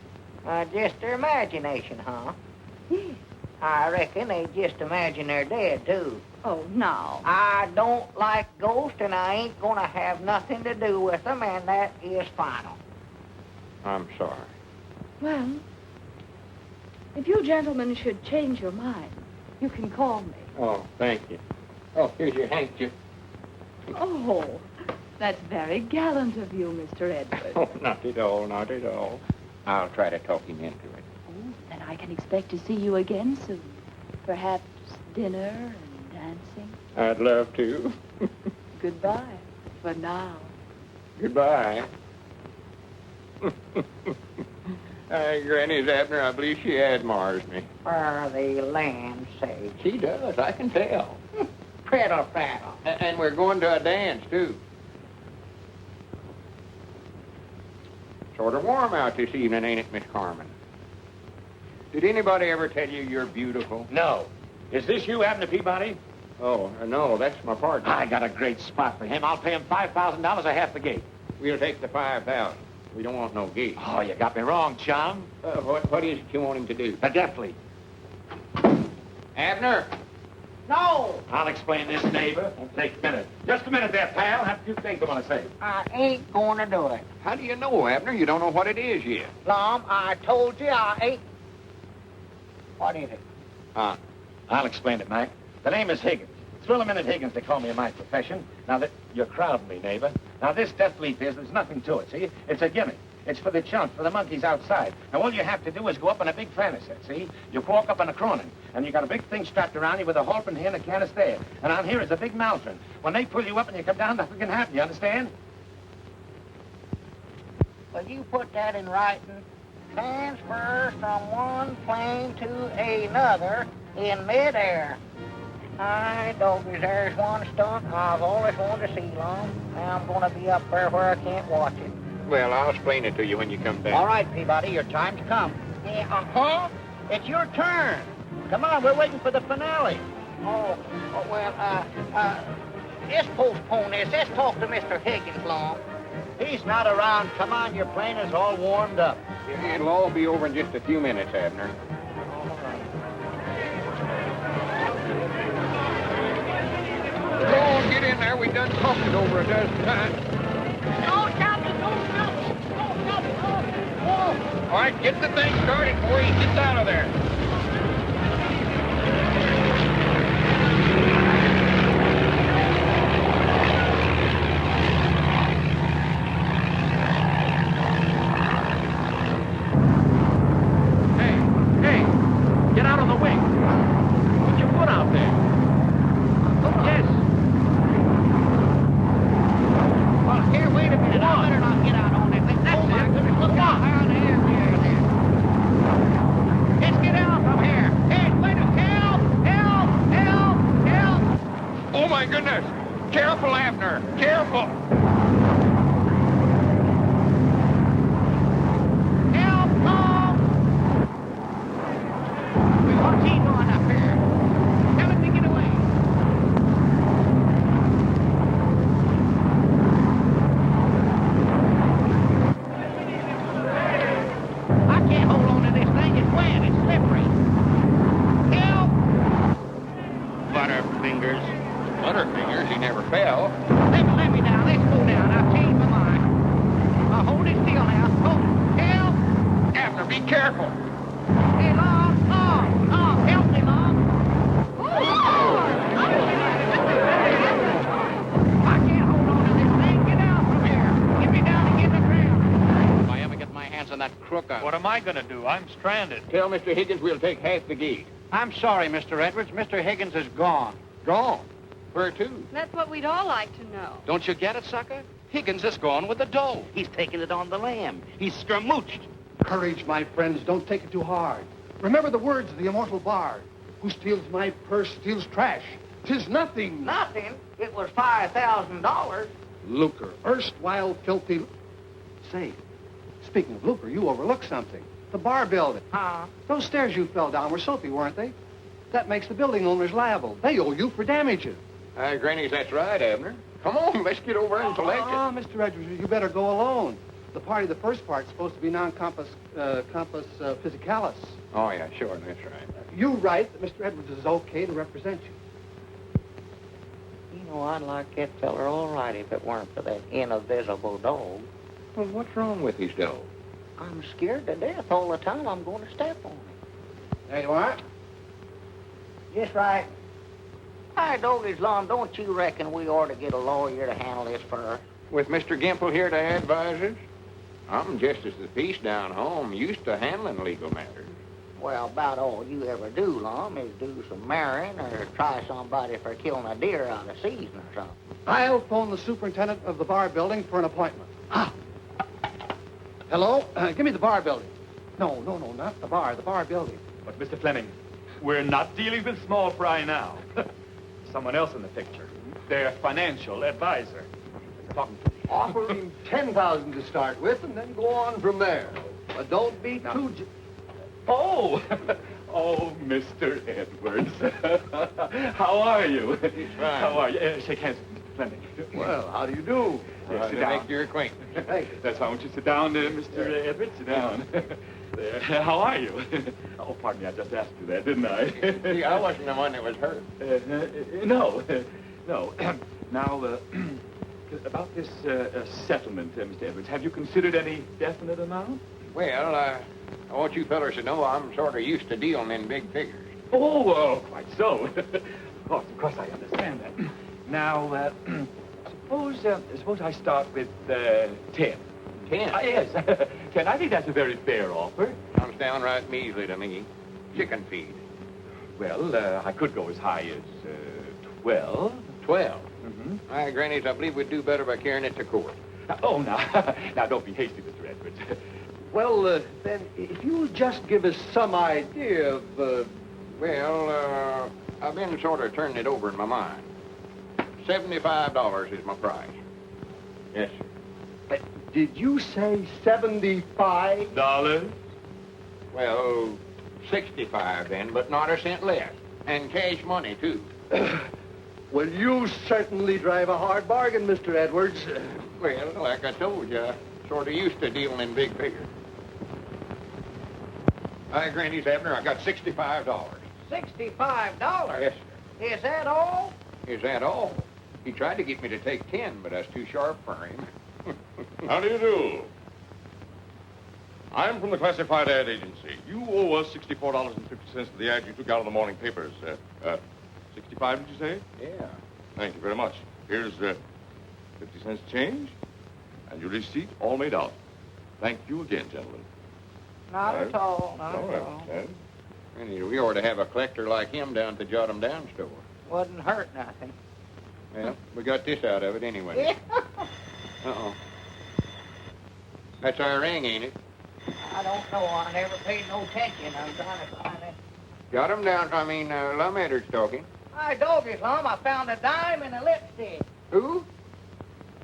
Speaker 6: Just their imagination, huh?
Speaker 2: Yes.
Speaker 6: I reckon they just imagine they're dead, too.
Speaker 2: Oh, now.
Speaker 6: I don't like ghosts, and I ain't gonna have nothing to do with them, and that is final.
Speaker 5: I'm sorry.
Speaker 2: Well, if you gentlemen should change your mind, you can call me.
Speaker 5: Oh, thank you. Oh, here's your handkerchief.
Speaker 2: Oh, that's very gallant of you, Mr. Edwards.
Speaker 5: Oh, not at all, not at all. I'll try to talk him into it.
Speaker 2: Oh, then I can expect to see you again soon. Perhaps dinner and dancing.
Speaker 5: I'd love to.
Speaker 2: Goodbye for now.
Speaker 5: Goodbye. Granny's Abner, I believe she admires me.
Speaker 6: For the land's sake.
Speaker 5: She does, I can tell.
Speaker 6: Prattle, prattle.
Speaker 5: And we're going to a dance, too. Sort of warm out this evening, ain't it, Miss Carmen? Did anybody ever tell you you're beautiful?
Speaker 14: No. Is this you, Abner Peabody?
Speaker 5: Oh, no, that's my partner.
Speaker 14: I got a great spot for him. I'll pay him $5,000 a half the gate.
Speaker 5: We'll take the 5,000. We don't want no gate.
Speaker 14: Oh, you got me wrong, chum.
Speaker 5: What is it you want him to do?
Speaker 14: Deftly.
Speaker 5: Abner!
Speaker 6: No!
Speaker 14: I'll explain this, neighbor. Won't take a minute. Just a minute there, pal. I have a few things I want to say.
Speaker 6: I ain't gonna do it.
Speaker 5: How do you know, Abner? You don't know what it is yet.
Speaker 6: Lum, I told you I ain't... What is it?
Speaker 14: I'll explain it, Mac. The name is Higgins. Thrill a minute Higgins, they call me in my profession. Now, that you're crowding me, neighbor. Now, this death leaf there's nothing to it, see? It's a gimmick. It's for the chumps, for the monkeys outside. Now, all you have to do is go up in a big fanny set, see? You walk up in a cronin, and you got a big thing strapped around you with a halpin here and a canister. And on here is a big maltron. When they pull you up and you come down, nothing can happen, you understand?
Speaker 6: Will you put that in writing? Transfer from one plane to another in midair. Hi, doggies, there's one stunt I've always wanted to see, Lum. Now I'm gonna be up there where I can't watch it.
Speaker 5: Well, I'll explain it to you when you come down.
Speaker 6: All right, Peabody, your time's come. Yeah, uh-huh. It's your turn. Come on, we're waiting for the finale. Let's postpone this. Let's talk to Mr. Higgins, Lum.
Speaker 14: He's not around. Come on, your plane is all warmed up.
Speaker 5: It'll all be over in just a few minutes, Abner. Go on, get in there. We've done talked it over a dozen times.
Speaker 6: Don't stop it! Don't stop it! Don't stop it! Oh.
Speaker 5: All right, get the thing started before he gets out of there.
Speaker 14: Hey, get out of the wing. Put your foot out there. Yes.
Speaker 6: Well, here, wait a minute. I better not get out on that thing. That's it. Look out. How the air there. Let's get out from here. Hey, wait a help! Help! Help! Help!
Speaker 5: Oh, my goodness. Careful, Abner. Careful.
Speaker 6: Help! Come! What's he doing up here? Tell him to get away. I can't hold on to this thing. It's wet. It's slippery. Help!
Speaker 5: Butterfingers. Butterfingers? He never fell.
Speaker 6: Let me down. Let's go down. I've changed my mind. Now hold it still now. Hold. Help!
Speaker 5: Abner, be careful.
Speaker 6: Hey, Lum. Help me, Lum. I can't hold on to this thing. Get out from here. Get me down and get the ground.
Speaker 11: If I ever get my hands on that crook,
Speaker 9: What am I going to do? I'm stranded.
Speaker 5: Tell Mr. Higgins we'll take half the gate.
Speaker 3: I'm sorry, Mr. Edwards. Mr. Higgins is gone.
Speaker 5: Gone. Where to?
Speaker 10: That's what we'd all like to know.
Speaker 14: Don't you get it, sucker? Higgins is gone with the dough. He's taking it on the lam. He's scramooched.
Speaker 3: Courage, my friends. Don't take it too hard. Remember the words of the immortal bard. Who steals my purse steals trash. 'Tis nothing.
Speaker 6: Nothing. It was $5,000.
Speaker 3: Lucre. Erstwhile filthy... Say, speaking of lucre, you overlooked something. The bar building.
Speaker 6: Huh?
Speaker 3: Those stairs you fell down were soapy, weren't they? That makes the building owners liable. They owe you for damages.
Speaker 5: Grannies, that's right, Abner. Come on, let's get over and collect it.
Speaker 3: Mr. Edwards, you better go alone. The party, the first part's supposed to be non-compos physicalis.
Speaker 5: Oh, yeah, sure, that's right.
Speaker 3: You write that Mr. Edwards is okay to represent you.
Speaker 6: You know, I'd like that feller all right if it weren't for that invisible dog.
Speaker 5: Well, what's wrong with his dog?
Speaker 6: I'm scared to death all the time I'm going to step on him.
Speaker 3: There you are.
Speaker 6: Just right. Hi, Doggies, Lum, don't you reckon we ought to get a lawyer to handle this for us?
Speaker 5: With Mr. Gimple here to advise us? I'm just as the piece down home, used to handling legal matters.
Speaker 6: Well, about all you ever do, Lum, is do some marrying or try somebody for killing a deer out of season or something.
Speaker 3: I'll phone the superintendent of the bar building for an appointment. Hello? Give me the bar building. No, not the bar building.
Speaker 9: But, Mr. Fleming, we're not dealing with small fry now. Someone else in the picture. Their financial advisor.
Speaker 3: Offer him $10,000 to start with, and then go on from there. But don't be too...
Speaker 9: Oh, Mr. Edwards. How are you?
Speaker 5: Fine.
Speaker 9: How are you? Shake hands with Mr. Fleming.
Speaker 3: Well, how do you do?
Speaker 9: Sit down.
Speaker 5: Make your acquaintance.
Speaker 3: Thank you.
Speaker 9: That's why I want you to sit down, Mr. Edwards. Sit down. There. How are you? Oh, pardon me, I just asked you that, didn't I?
Speaker 5: See, I wasn't the one that was hurt.
Speaker 9: No. Now, about this settlement, Mr. Edwards, have you considered any definite amount?
Speaker 5: Well, I want you fellers to know I'm sort of used to dealing in big figures.
Speaker 9: Oh, quite so. Of course, I understand that. Now, suppose I start with 10.
Speaker 5: 10?
Speaker 9: Yes, 10. I think that's a very fair offer.
Speaker 5: Comes down right measly to me. Chicken feed.
Speaker 9: Well, I could go as high as 12.
Speaker 5: 12?
Speaker 9: Mm-hmm.
Speaker 5: Grannies, I believe we'd do better by carrying it to court.
Speaker 9: Now, don't be hasty, Mr. Edwards.
Speaker 3: Well, then, if you'll just give us some idea of...
Speaker 5: Well, I've been sort of turning it over in my mind. $75 is my price. Yes, sir.
Speaker 3: Did you say $75?
Speaker 5: Well, 65 then, but not a cent less. And cash money, too.
Speaker 3: Well, you certainly drive a hard bargain, Mr. Edwards.
Speaker 5: Well, like I told you, I sort of used to dealing in big figures. Hi, Granny's Abner. I got $65.
Speaker 6: $65?
Speaker 5: Yes, sir.
Speaker 6: Is that all?
Speaker 5: Is that all? He tried to get me to take 10, but I was too sharp for him.
Speaker 13: How do you do? I'm from the Classified Ad Agency. You owe us $64.50 for the ad you took out of the morning papers. 65, did you say?
Speaker 5: Yeah.
Speaker 13: Thank you very much. Here's 50 cents change, and your receipt all made out. Thank you again, gentlemen.
Speaker 6: Not at all, not
Speaker 13: All
Speaker 6: at
Speaker 13: right,
Speaker 6: all.
Speaker 13: Ted.
Speaker 5: And we ought to have a collector like him down at the Jot Em Down store.
Speaker 6: Wouldn't hurt nothing.
Speaker 5: Well, we got this out of it anyway. Uh-oh. That's our ring, ain't it?
Speaker 6: I don't know. I never paid no attention. I'm trying to find it.
Speaker 5: Jot 'em down. Lum Edwards talking.
Speaker 6: Hi, Doggies, Lum. I found a dime and a lipstick.
Speaker 5: Who?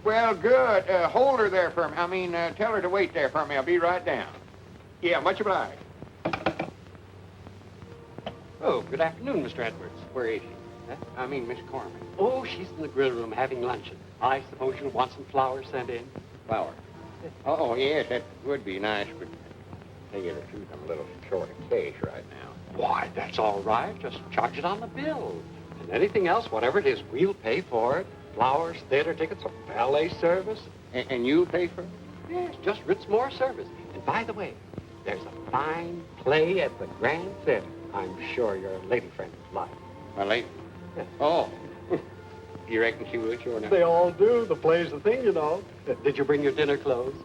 Speaker 5: Well, good. Hold her there for me. Tell her to wait there for me. I'll be right down. Yeah, much obliged.
Speaker 15: Oh, good afternoon, Mr. Edwards. Where is she?
Speaker 5: Miss Corman.
Speaker 15: Oh, she's in the grill room having luncheon. I suppose you'll want some flowers sent in?
Speaker 5: Flower. Oh, yes, that would be nice, but to tell you the truth, I'm a little short of cash right now.
Speaker 15: Why, that's all right. Just charge it on the bill. And anything else, whatever it is, we'll pay for it. Flowers, theater tickets, a ballet service.
Speaker 5: And you'll pay for it?
Speaker 15: Yes, just Ritzmore service. And by the way, there's a fine play at the Grand Theater. I'm sure your lady friend would like.
Speaker 5: My lady?
Speaker 15: Yes.
Speaker 5: Oh. You reckon she would, sure enough?
Speaker 15: They all do. The play's the thing, you know. Did you bring your dinner clothes?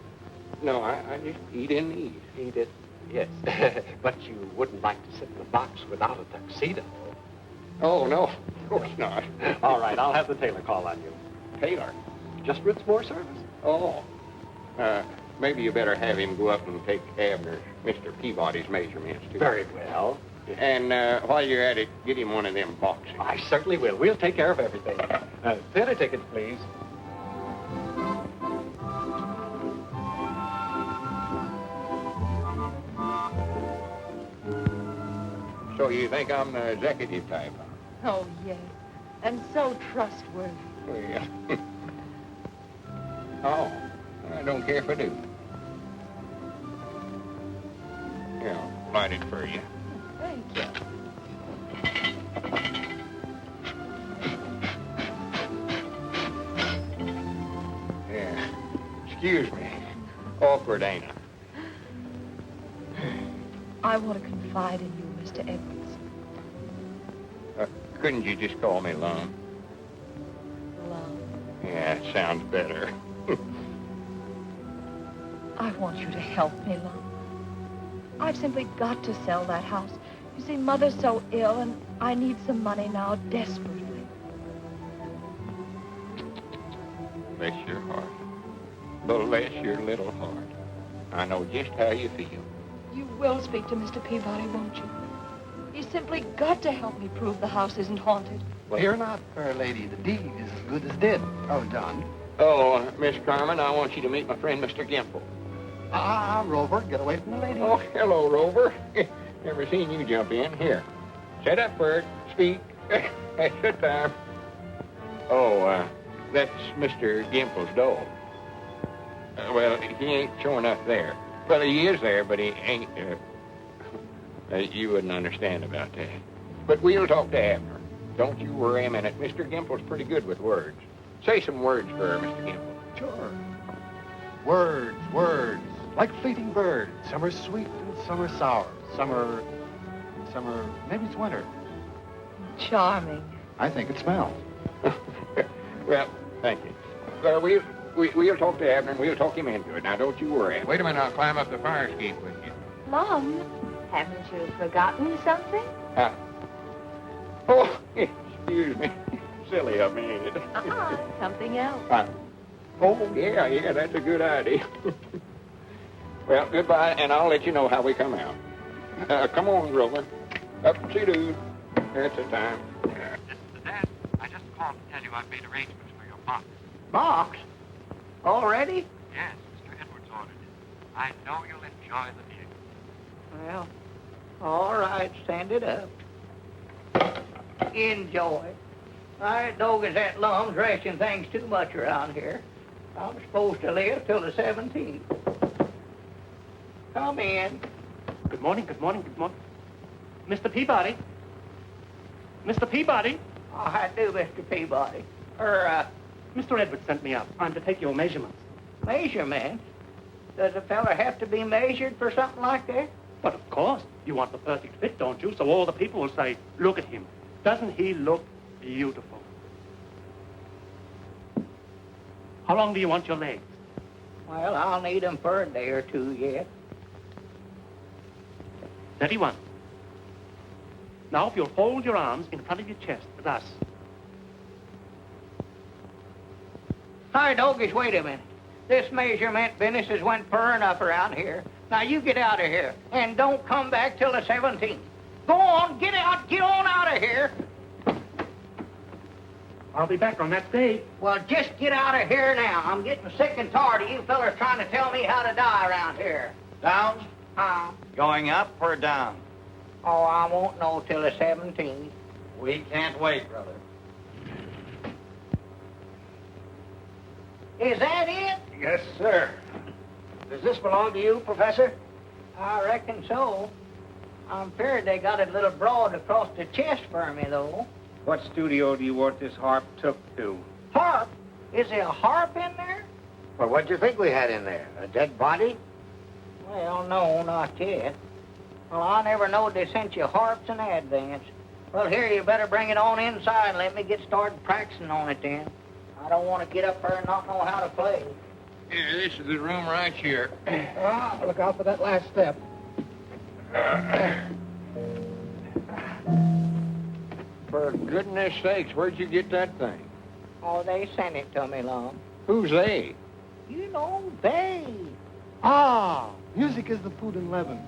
Speaker 5: No, I just eat in these.
Speaker 15: Eat it? Yes. But you wouldn't like to sit in the box without a tuxedo.
Speaker 5: Oh, no. Of course not.
Speaker 15: All right, I'll have the tailor call on you.
Speaker 5: Tailor?
Speaker 15: Just Ritzmore service.
Speaker 5: Oh. Maybe you better have him go up and take Abner, Mr. Peabody's measurements, too.
Speaker 15: Very well.
Speaker 5: And while you're at it, get him one of them boxes.
Speaker 15: I certainly will. We'll take care of everything. Theater tickets, please.
Speaker 5: So you think I'm the executive type?
Speaker 2: Oh, yes. And so trustworthy.
Speaker 5: Well, oh, I don't care if I do. Yeah, I'll light it for you.
Speaker 2: Thank you.
Speaker 5: Yeah. Excuse me. Awkward, ain't I?
Speaker 2: I want to confide in you, Mr. Edwards.
Speaker 5: Couldn't you just call me Lum?
Speaker 2: Lum.
Speaker 5: Yeah, it sounds better.
Speaker 2: I want you to help me, Lum. I've simply got to sell that house. You see, Mother's so ill, and I need some money now desperately.
Speaker 5: Bless your heart. Bless your little heart. I know just how you feel.
Speaker 2: You will speak to Mr. Peabody, won't you? You simply got to help me prove the house isn't haunted.
Speaker 3: Well, fear not, fair lady. The deed is as good as dead. Oh, done.
Speaker 5: Oh, Miss Carmen, I want you to meet my friend, Mr. Gimple.
Speaker 3: Rover, get away from the lady.
Speaker 5: Oh, hello, Rover. Never seen you jump in. Here, set up, Bert. Speak. That's the time. Oh, that's Mr. Gimple's dog. Well, he ain't showing up there. Well, he is there, but he ain't. You wouldn't understand about that. But we'll talk to Abner. Don't you worry a minute. Mr. Gimple's pretty good with words. Say some words for her, Mr. Gimple.
Speaker 3: Sure. Words, words, like fleeting birds. Some are sweet and some are sour. Some are, maybe it's winter.
Speaker 2: Charming.
Speaker 3: I think it smells.
Speaker 5: Well, thank you. Well, we'll talk to Abner and we'll talk him into it. Now, don't you worry. Wait a minute, I'll climb up the fire escape with you.
Speaker 2: Mom, haven't you forgotten something?
Speaker 5: Oh, excuse me. Silly of me, ain't it?
Speaker 2: Something else.
Speaker 5: Oh, yeah, that's a good idea. Well, goodbye, and I'll let you know how we come out. Come on, Rover. Up-see-doo. That's the time.
Speaker 15: Dad, I just called to tell you I've made arrangements for your box.
Speaker 6: Box? Already?
Speaker 15: Yes, Mr. Edwards ordered it. I know you'll enjoy the view.
Speaker 6: Well, all right, send it up. Enjoy. I dog is that Lum's rushing things too much around here. I'm supposed to live till the 17th. Come in.
Speaker 9: Good morning, good morning, good morning. Mr. Peabody? Mr. Peabody?
Speaker 6: I do, Mr. Peabody.
Speaker 9: Mr. Edwards sent me up. I'm to take your measurements.
Speaker 6: Measurements? Does a fella have to be measured for something like that?
Speaker 9: But of course, you want the perfect fit, don't you? So all the people will say, look at him. Doesn't he look beautiful? How long do you want your legs?
Speaker 6: Well, I'll need them for a day or two yet.
Speaker 9: 31. Now, if you'll fold your arms in front of your chest, thus.
Speaker 6: Hi, Dogies, wait a minute. This measurement business has went fur enough around here. Now, you get out of here, and don't come back till the 17th. Go on, get out, get on out of here.
Speaker 9: I'll be back on that day.
Speaker 6: Well, just get out of here now. I'm getting sick and tired of you fellas trying to tell me how to die around here.
Speaker 16: Down?
Speaker 6: Huh?
Speaker 16: Going up or down?
Speaker 6: Oh, I won't know till the 17th.
Speaker 16: We can't wait, brother.
Speaker 6: Is that it?
Speaker 16: Yes, sir. Does this belong to you, Professor?
Speaker 6: I reckon so. I'm feared they got it a little broad across the chest for me, though.
Speaker 16: What studio do you want this harp took to?
Speaker 6: Harp? Is there a harp in there?
Speaker 16: Well, what'd you think we had in there? A dead body?
Speaker 6: Well, no, not yet. Well, I never knowed they sent you harps in advance. Well, here, you better bring it on inside and let me get started practicing on it then. I don't want to get up there and not know how to play.
Speaker 5: Yeah, this is the room right here.
Speaker 3: Look out for that last step.
Speaker 5: For goodness sakes, where'd you get that thing?
Speaker 6: Oh, they sent it to me, Lum.
Speaker 5: Who's they?
Speaker 6: You know, they.
Speaker 3: Music is the food and leaven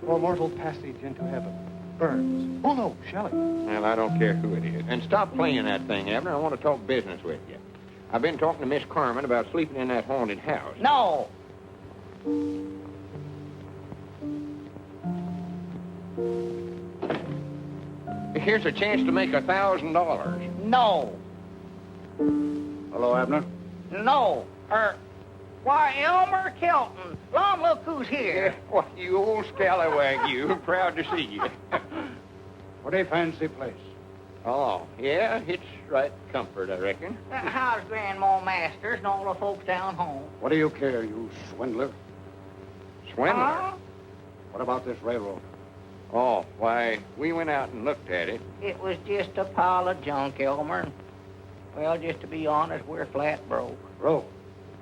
Speaker 3: for mortal passage into heaven. Burns. Oh, no, Shelley.
Speaker 5: Well, I don't care who it is. And stop playing that thing, Abner. I want to talk business with you. I've been talking to Miss Carmen about sleeping in that haunted house.
Speaker 6: No.
Speaker 5: Here's a chance to make $1,000.
Speaker 6: No.
Speaker 3: Hello, Abner.
Speaker 6: No. Why, Elmer Kelton. Lum, look who's here.
Speaker 5: Why, you old scallywag, you. Proud to see you.
Speaker 3: What a fancy place.
Speaker 5: Oh, yeah, it's right comfort, I reckon.
Speaker 6: How's Grandma Masters and all the folks down home?
Speaker 3: What do you care, you swindler?
Speaker 5: Swindler?
Speaker 3: What about this railroad?
Speaker 5: Oh, why, we went out and looked at it.
Speaker 6: It was just a pile of junk, Elmer. Well, just to be honest, we're flat broke.
Speaker 3: Broke?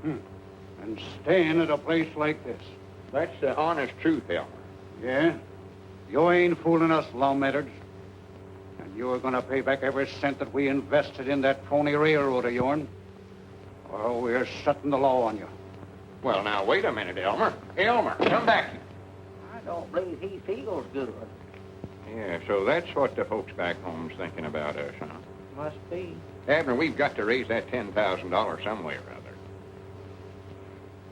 Speaker 3: And staying at a place like this.
Speaker 5: That's the honest truth, Elmer.
Speaker 3: Yeah? You ain't fooling us, Lum Edwards. And you're going to pay back every cent that we invested in that phony railroad of yourn. Or we're setting the law on you.
Speaker 5: Well, now, wait a minute, Elmer. Elmer, come back here.
Speaker 6: I don't believe he feels good.
Speaker 5: Yeah, so that's what the folks back home's thinking about us, huh?
Speaker 6: Must be.
Speaker 5: Abner, we've got to raise that $10,000 some way or other.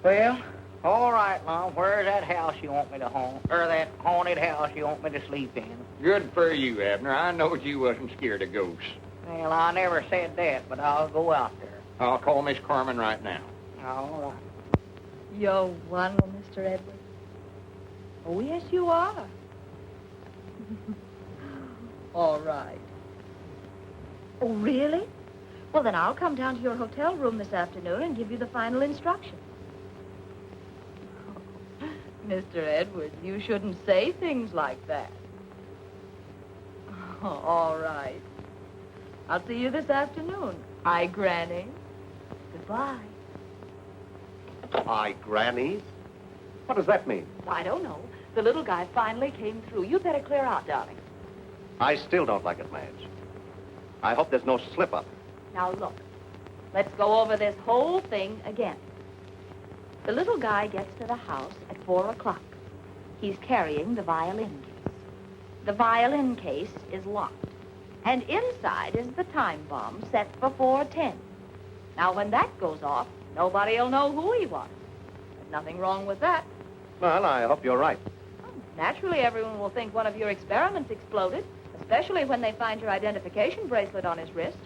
Speaker 6: Well, all right, Lum. Where's that house you want me to haunt? Or that haunted house you want me to sleep in?
Speaker 5: Good for you, Abner. I knowed you wasn't scared of ghosts.
Speaker 6: Well, I never said that, but I'll go out there.
Speaker 5: I'll call Miss Carmen right now.
Speaker 6: All right.
Speaker 2: You're wonderful, Mr. Edwards. Oh, yes, you are. All right. Oh, really? Well, then I'll come down to your hotel room this afternoon and give you the final instructions. Mr. Edwards, you shouldn't say things like that. Oh, all right. I'll see you this afternoon. Hi, Granny. Goodbye.
Speaker 16: Hi, Grannies? What does that mean?
Speaker 2: I don't know. The little guy finally came through. You'd better clear out, darling.
Speaker 16: I still don't like it, Madge. I hope there's no slip-up.
Speaker 2: Now, look. Let's go over this whole thing again. The little guy gets to the house at 4 o'clock. He's carrying the violin case. The violin case is locked. And inside is the time bomb set for 4:10. Now, when that goes off, nobody'll know who he was. There's nothing wrong with that.
Speaker 16: Well, I hope you're right.
Speaker 2: Naturally, everyone will think one of your experiments exploded, especially when they find your identification bracelet on his wrist.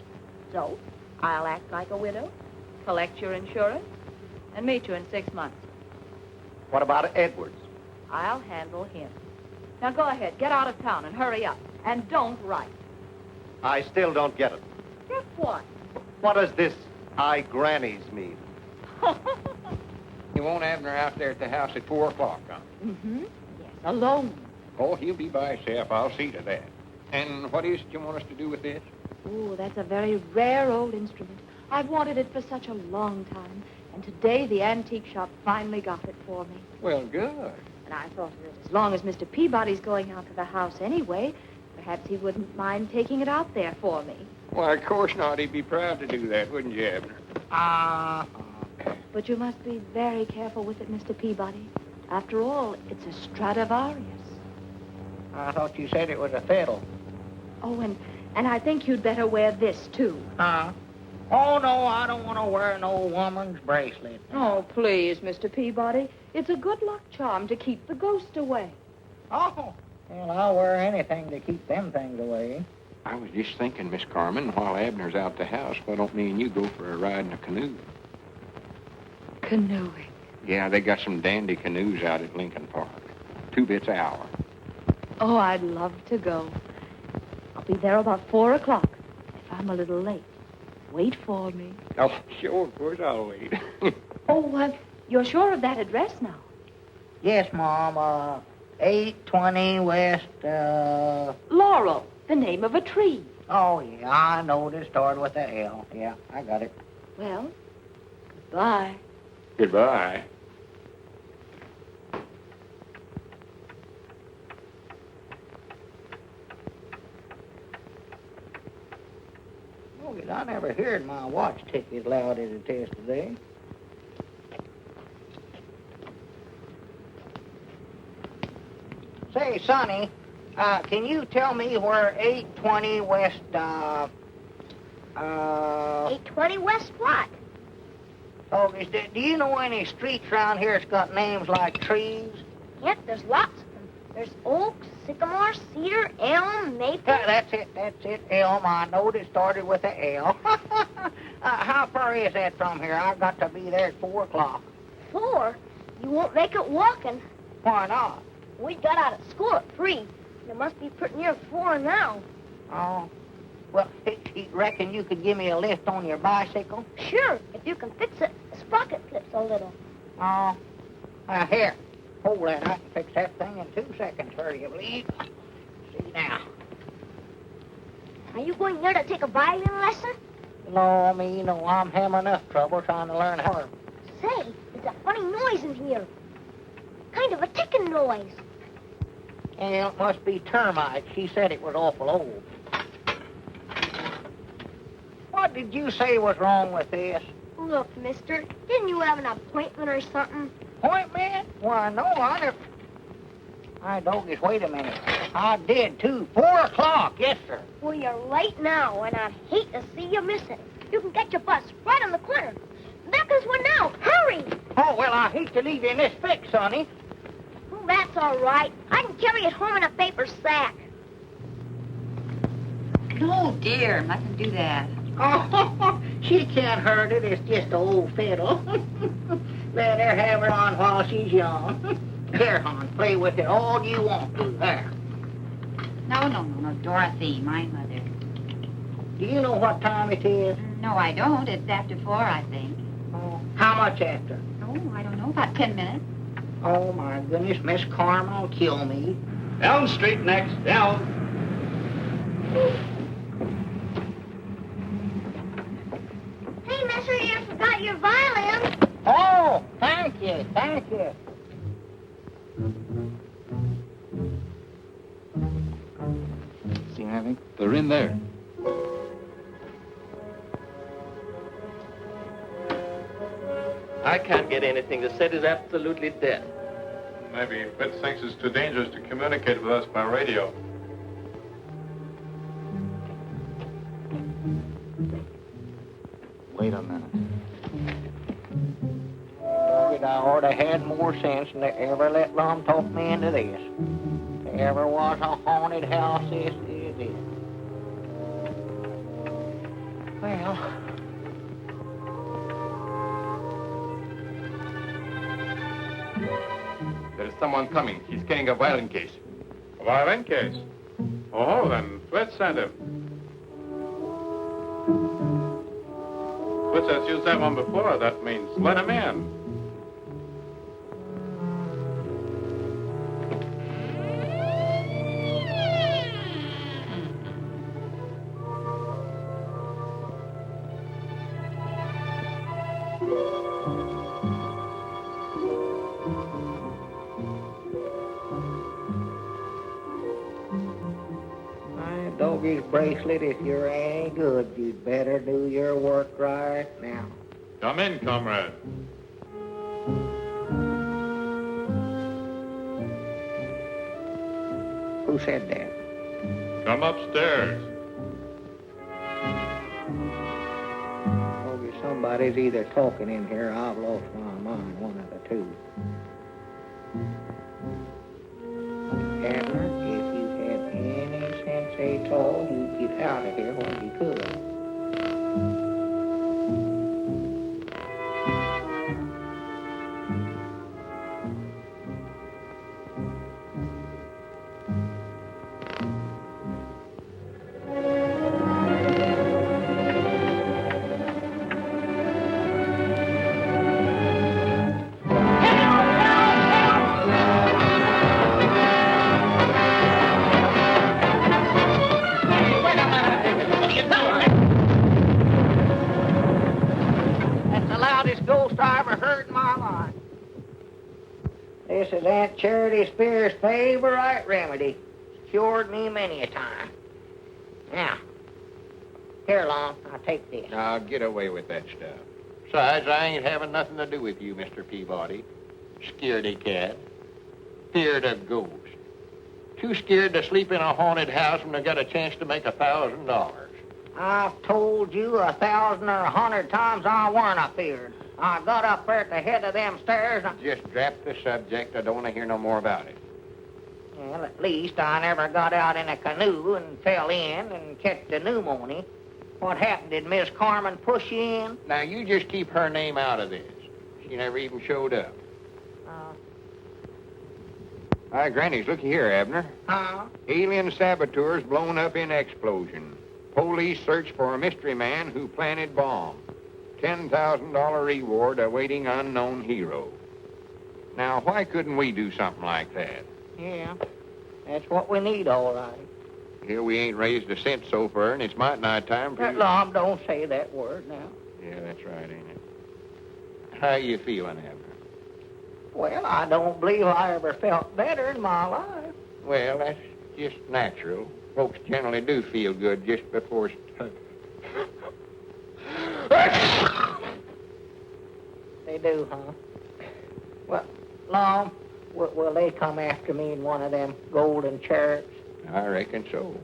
Speaker 2: So, I'll act like a widow, collect your insurance, and meet you in 6 months.
Speaker 16: What about Edwards?
Speaker 2: I'll handle him. Now, go ahead. Get out of town and hurry up. And don't write.
Speaker 16: I still don't get it.
Speaker 2: Get what?
Speaker 16: What does this "I Grannies" mean?
Speaker 5: You want Abner out there at the house at 4 o'clock, huh?
Speaker 2: Mm-hmm. Yes, alone.
Speaker 5: Oh, he'll be by himself. I'll see to that. And what is it you want us to do with this?
Speaker 2: Oh, that's a very rare old instrument. I've wanted it for such a long time. And today the antique shop finally got it for me.
Speaker 5: Well, good.
Speaker 2: And I thought that as long as Mr. Peabody's going out to the house anyway, perhaps he wouldn't mind taking it out there for me.
Speaker 5: Why, of course not. He'd be proud to do that, wouldn't you, Abner?
Speaker 2: But you must be very careful with it, Mr. Peabody. After all, it's a Stradivarius.
Speaker 6: I thought you said it was a fiddle.
Speaker 2: Oh, and I think you'd better wear this, too.
Speaker 6: Huh? Oh, no, I don't want to wear no woman's bracelet.
Speaker 2: Oh, please, Mr. Peabody. It's a good luck charm to keep the ghost away.
Speaker 6: Oh, well, I'll wear anything to keep them things away.
Speaker 5: I was just thinking, Miss Carmen, while Abner's out the house, why don't me and you go for a ride in a canoe?
Speaker 2: Canoeing?
Speaker 5: Yeah, they got some dandy canoes out at Lincoln Park. 2 bits an hour.
Speaker 2: Oh, I'd love to go. I'll be there about 4 o'clock. If I'm a little late, wait for me.
Speaker 5: Oh, sure, of course I'll wait.
Speaker 2: Oh, you're sure of that address now?
Speaker 6: Yes, Mom. 820 West,
Speaker 2: Laurel, the name of a tree.
Speaker 6: Oh, yeah, I know this started with a L. Yeah, I got it.
Speaker 2: Well, goodbye.
Speaker 5: Goodbye.
Speaker 6: Oh, I never heard my watch tick as loud as it is today. Say, Sonny, can you tell me where 820 West,
Speaker 10: 820 West what?
Speaker 6: Oh, do you know any streets around here that's got names like trees?
Speaker 10: Yep, there's lots of them.
Speaker 17: There's oak, sycamore, cedar, elm, maple.
Speaker 6: That's it, elm. I knowed it started with a L. How far is that from here? I've got to be there at 4 o'clock.
Speaker 17: 4? You won't make it walking.
Speaker 6: Why not?
Speaker 17: We got out of school at 3. It must be pretty near 4 now.
Speaker 6: Oh. Well, reckon you could give me a lift on your bicycle?
Speaker 17: Sure, if you can fix it. The sprocket clips a little.
Speaker 6: Oh. Here. Hold that. I can fix that thing in 2 seconds, hurry, you believe. See now.
Speaker 17: Are you going there to take a violin lesson?
Speaker 6: No, me, no. I'm having enough trouble trying to learn how.
Speaker 17: Say, there's a funny noise in here. Kind of a ticking noise.
Speaker 6: Yeah, it must be termites. She said it was awful old. What did you say was wrong with this?
Speaker 17: Look, mister, didn't you have an appointment or something?
Speaker 6: Appointment? Why, no, I never... I doggies, wait a minute. I did, too. 4 o'clock, yes, sir.
Speaker 17: Well, you're late now, and I'd hate to see you miss it. You can get your bus right on the corner. Back this one now. Hurry!
Speaker 6: Oh, well, I hate to leave you in this fix, sonny.
Speaker 17: Oh, that's all right. I can carry it home in a paper sack.
Speaker 2: No, dear, mustn't do that.
Speaker 6: Oh, she can't hurt it. It's just an old fiddle. Let her have her on while she's young. Here, hon, play with it all you want to. There.
Speaker 2: No, Dorothy, my mother.
Speaker 6: Do you know what time it is?
Speaker 2: No, I don't. It's after 4, I think.
Speaker 6: Oh, how much after?
Speaker 2: Oh, I don't know, about 10 minutes.
Speaker 6: Oh, my goodness, Miss Carmel will kill me.
Speaker 16: Elm Street next. Elm.
Speaker 17: Hey, mister, you forgot your violin.
Speaker 6: Oh, thank you, thank you.
Speaker 14: See anything? They're in there.
Speaker 16: I can't get anything. The set is absolutely dead.
Speaker 9: Maybe Fitz thinks it's too dangerous to communicate with us by radio.
Speaker 14: Wait a minute.
Speaker 6: I ought to had more sense than to ever let Lum talk me into this. If there ever was a haunted house, this is it. Well...
Speaker 16: There's someone coming. He's carrying a violin case.
Speaker 9: A violin case? Oh, then Fitz sent him. Fitz has used that one before. That means let him in.
Speaker 6: Doggy's bracelet, if you're any good, you'd better do your work right now.
Speaker 9: Come in, comrade.
Speaker 6: Who said that?
Speaker 9: Come upstairs.
Speaker 6: Doggy, somebody's either talking in here or I've lost my mind, one of the two. Abner, if you had any sense at all, you'd get out of here when you could. This is Aunt Charity Spears' favorite remedy. It's cured me many a time. Now, here, Lum, I'll take this.
Speaker 5: Now, get away with that stuff. Besides, I ain't having nothing to do with you, Mr. Peabody. Scaredy cat. Feared of ghosts. Too scared to sleep in a haunted house when I got a chance to make $1,000.
Speaker 6: I've told you 1,000 or 100 times I weren't afeard. I got up there at the head of them stairs and...
Speaker 5: Just drop the subject. I don't want to hear no more about it.
Speaker 6: Well, at least I never got out in a canoe and fell in and catched a pneumonia. What happened? Did Miss Carmen push you in?
Speaker 5: Now, you just keep her name out of this. She never even showed up. Hi, Grannies, look here, Abner.
Speaker 6: Huh?
Speaker 5: Alien saboteurs blown up in explosion. Police search for a mystery man who planted bomb. $10,000 reward awaiting unknown hero. Now, why couldn't we do something like that?
Speaker 6: Yeah, that's what we need, all right.
Speaker 5: Here we ain't raised a cent so far, and it's might nigh time for you...
Speaker 6: Lum, don't say that word now.
Speaker 5: Yeah, that's right, ain't it? How you feeling, Abner?
Speaker 6: Well, I don't believe I ever felt better in my life.
Speaker 5: Well, that's just natural. Folks generally do feel good just before...
Speaker 6: They do, huh? Well, Lum, will they come after me in one of them golden chariots?
Speaker 5: I reckon so.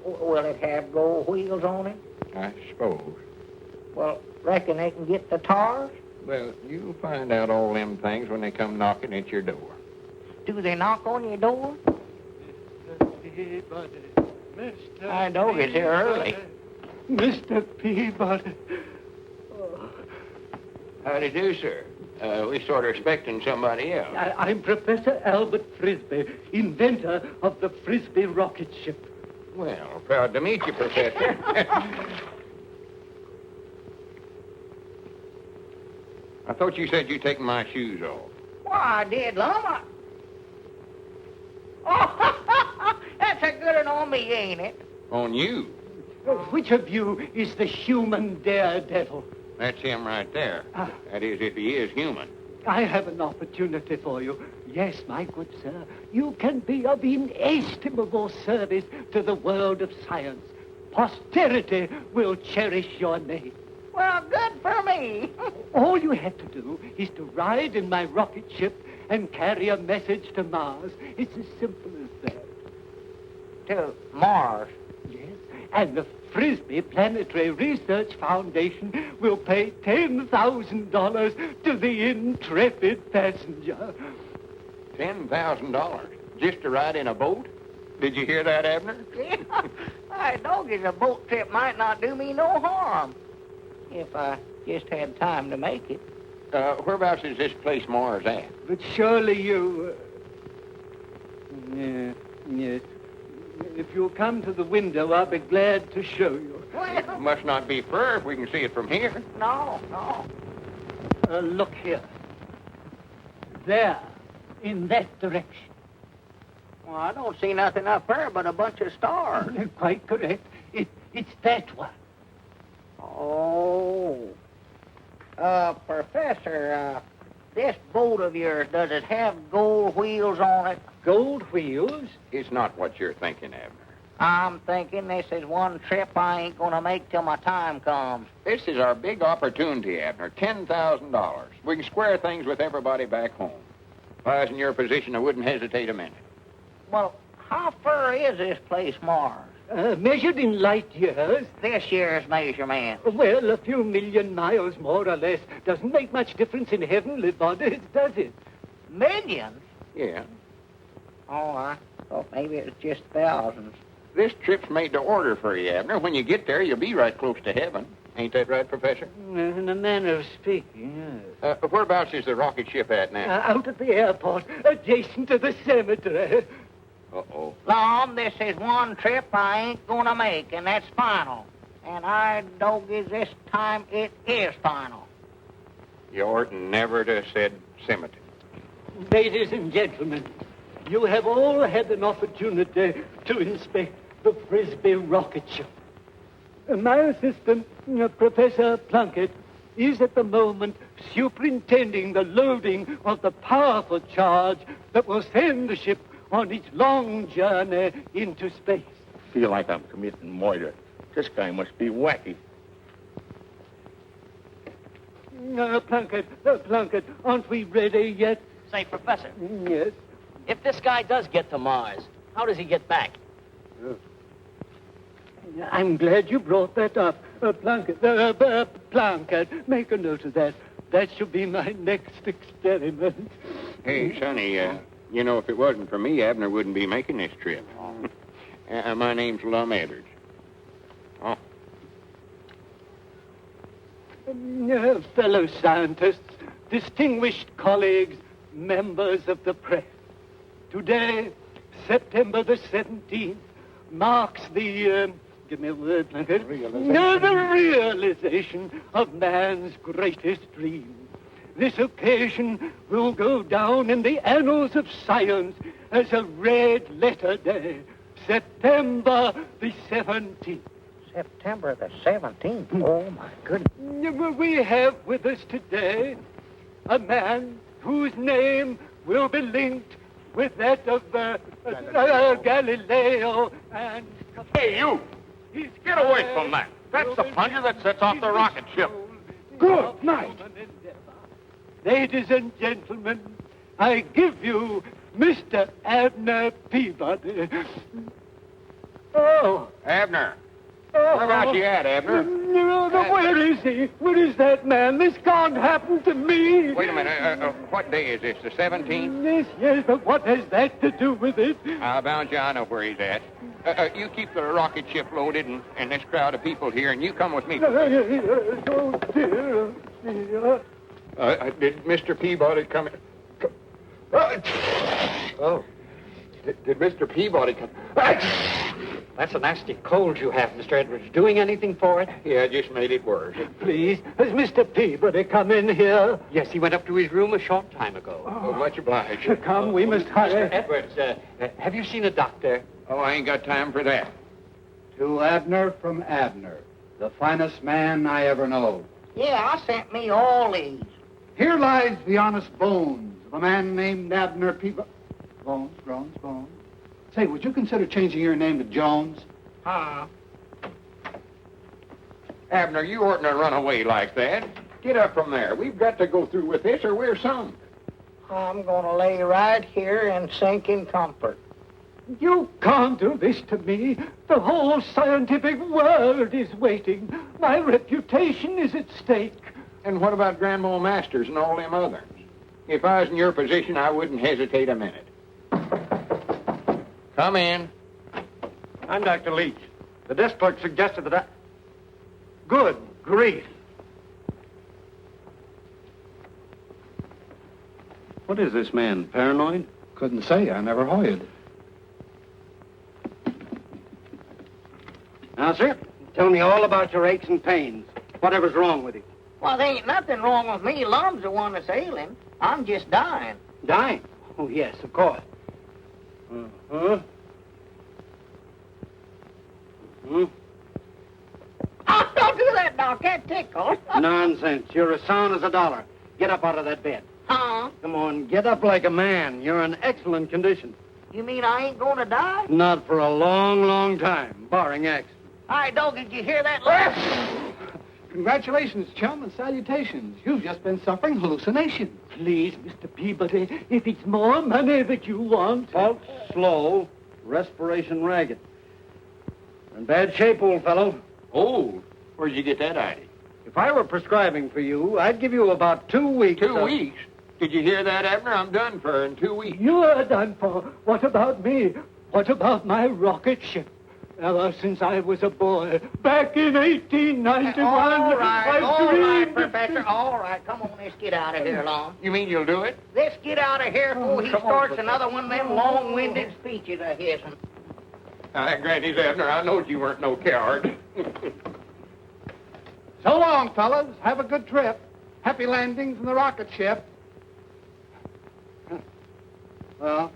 Speaker 6: Will it have gold wheels on it?
Speaker 5: I suppose.
Speaker 6: Well, reckon they can get the tars?
Speaker 5: Well, you'll find out all them things when they come knocking at your door.
Speaker 6: Do they knock on your door?
Speaker 3: Peabody, Mr.
Speaker 6: I know it's here early.
Speaker 3: Mr. Peabody.
Speaker 5: How do you do, sir? We sort of expecting somebody else.
Speaker 3: I'm Professor Albert Frisbee, inventor of the Frisbee rocket ship.
Speaker 5: Well, proud to meet you, Professor. I thought you said you'd taken my shoes off.
Speaker 6: Well, I did, Lum. Oh, that's a good one on me, ain't it?
Speaker 5: On you?
Speaker 3: Which of you is the human daredevil?
Speaker 5: That's him right there. That is, if he is human.
Speaker 3: I have an opportunity for you. Yes, my good sir, you can be of inestimable service to the world of science. Posterity will cherish your name.
Speaker 6: Well, good for me.
Speaker 3: All you have to do is to ride in my rocket ship and carry a message to Mars. It's as simple as that.
Speaker 6: To Mars?
Speaker 3: Yes, and the Frisbee Planetary Research Foundation will pay $10,000 to the intrepid passenger.
Speaker 5: $10,000? Just to ride in a boat? Did you hear that, Abner?
Speaker 6: Yeah, I know a boat trip might not do me no harm. If I just had time to make it.
Speaker 5: Whereabouts is this place Mars at?
Speaker 3: But surely you... Yes. If you'll come to the window, I'll be glad to show you.
Speaker 6: Well,
Speaker 5: Must not be far if we can see it from here.
Speaker 6: no.
Speaker 3: Look here. There, in that direction.
Speaker 6: Well, I don't see nothing up there but a bunch of stars.
Speaker 3: Quite correct. It's that one.
Speaker 6: Oh. Professor, this boat of yours, does it have gold wheels on it?
Speaker 3: Gold wheels?
Speaker 5: It's not what you're thinking, Abner.
Speaker 6: I'm thinking this is one trip I ain't gonna make till my time comes.
Speaker 5: This is our big opportunity, Abner. $10,000. We can square things with everybody back home. If I was in your position, I wouldn't hesitate a minute.
Speaker 6: Well, how far is this place, Mars?
Speaker 3: Measured in light years.
Speaker 6: This year's measurement.
Speaker 3: Well, a few million miles, more or less. Doesn't make much difference in heavenly bodies, does it?
Speaker 6: Millions?
Speaker 5: Yeah.
Speaker 6: Oh, I thought maybe it was just thousands.
Speaker 5: This trip's made to order for you, Abner. When you get there, you'll be right close to heaven. Ain't that right, Professor?
Speaker 3: In a manner of speaking, yes.
Speaker 5: Whereabouts is the rocket ship at now?
Speaker 3: Out at the airport, adjacent to the cemetery.
Speaker 5: Uh-oh.
Speaker 6: Lum, this is one trip I ain't gonna make, and that's final. And I doggies this time it is final.
Speaker 5: You oughtn't never to have said cemetery.
Speaker 3: Ladies and gentlemen, you have all had an opportunity to inspect the Frisbee rocket ship. My assistant, Professor Plunkett, is at the moment superintending the loading of the powerful charge that will send the ship on its long journey into space.
Speaker 14: I feel like I'm committing murder. This guy must be wacky.
Speaker 3: Plunkett, aren't we ready yet?
Speaker 18: Say, Professor.
Speaker 3: Yes?
Speaker 18: If this guy does get to Mars, how does he get back?
Speaker 3: I'm glad you brought that up. Plunkett, make a note of that. That should be my next experiment.
Speaker 5: Hey, Sonny, You know, if it wasn't for me, Abner wouldn't be making this trip. My name's Lum Edwards. Oh.
Speaker 19: Fellow scientists, distinguished colleagues, members of the press. Today, September the 17th, marks the, give me a word, the realization of man's greatest dream. This occasion will go down in the annals of science as a red letter day, September the 17th.
Speaker 6: September the 17th? Oh, my goodness.
Speaker 19: We have with us today a man whose name will be linked with that of Galileo and...
Speaker 14: Hey, you! Get away from that. That's the plunger that sets off the rocket ship.
Speaker 19: Good night. Ladies and gentlemen, I give you Mr. Abner Peabody. Oh.
Speaker 5: Abner. Where about you at, Abner?
Speaker 19: Where is he? Where is that man? This can't happen to me.
Speaker 5: Wait a minute. What day is this, the 17th?
Speaker 19: Yes, but what has that to do with it?
Speaker 5: I'll bound you, I know where he's at. You keep the rocket ship loaded and this crowd of people here, and you come with me.
Speaker 19: Oh, dear.
Speaker 5: Did Mr. Peabody come in? Oh. Did Mr. Peabody come?
Speaker 15: That's a nasty cold you have, Mr. Edwards. Doing anything for it?
Speaker 5: Yeah, just made it worse.
Speaker 19: Please, has Mr. Peabody come in here?
Speaker 15: Yes, he went up to his room a short time ago.
Speaker 5: Oh, much obliged.
Speaker 19: Come, we must hurry.
Speaker 15: Mr. Edwards, have you seen a doctor?
Speaker 5: Oh, I ain't got time for that.
Speaker 3: To Abner from Abner, the finest man I ever know.
Speaker 6: Yeah, I sent me all these.
Speaker 3: Here lies the honest bones of a man named Abner Peabody. Bones. Say, would you consider changing your name to Jones?
Speaker 5: Abner, you oughtn't to run away like that. Get up from there. We've got to go through with this or we're sunk.
Speaker 6: I'm going to lay right here and sink in comfort.
Speaker 19: You can't do this to me. The whole scientific world is waiting. My reputation is at stake.
Speaker 5: And what about Grandma Masters and all them others? If I was in your position, I wouldn't hesitate a minute. Come in.
Speaker 14: I'm Dr. Leach. The desk clerk suggested that I... Good grief.
Speaker 3: What is this man, paranoid? Couldn't say. I never hoyed.
Speaker 6: Now, sir, tell me all about your aches and pains. Whatever's wrong with you. Well, there ain't nothing wrong with me. Lum's the one that's ailing. I'm just dying. Dying? Oh, yes, of course. Oh, don't do that, Doc. That tickles.
Speaker 3: Nonsense. You're as sound as a dollar. Get up out of that bed.
Speaker 6: Huh?
Speaker 3: Come on, get up like a man. You're in excellent condition.
Speaker 6: You mean I ain't going to die?
Speaker 3: Not for a long, long time, barring accident.
Speaker 6: Hi, Dog, did you hear that laugh?
Speaker 3: Congratulations, chum, and salutations. You've just been suffering hallucination.
Speaker 19: Please, Mr. Peabody, if it's more money that you want...
Speaker 3: Pulse slow, respiration ragged. You're in bad shape, old fellow.
Speaker 5: Old? Where'd you get that idea?
Speaker 3: If I were prescribing for you, I'd give you about 2 weeks.
Speaker 5: 2 weeks? Did you hear that, Abner? I'm done for in 2 weeks.
Speaker 19: You're done for. What about me? What about my rocket ship? Ever since I was a boy, back in 1891,
Speaker 6: all right,
Speaker 19: dreamed...
Speaker 6: Professor, all right. Come on, let's get out of here, Lum.
Speaker 5: You mean you'll do it?
Speaker 6: Let's get out of here before he starts another one of them long-winded speeches of his.
Speaker 5: Granny's Abner, I knowed you weren't no coward.
Speaker 3: So long, fellas. Have a good trip. Happy landings in the rocket ship. Well,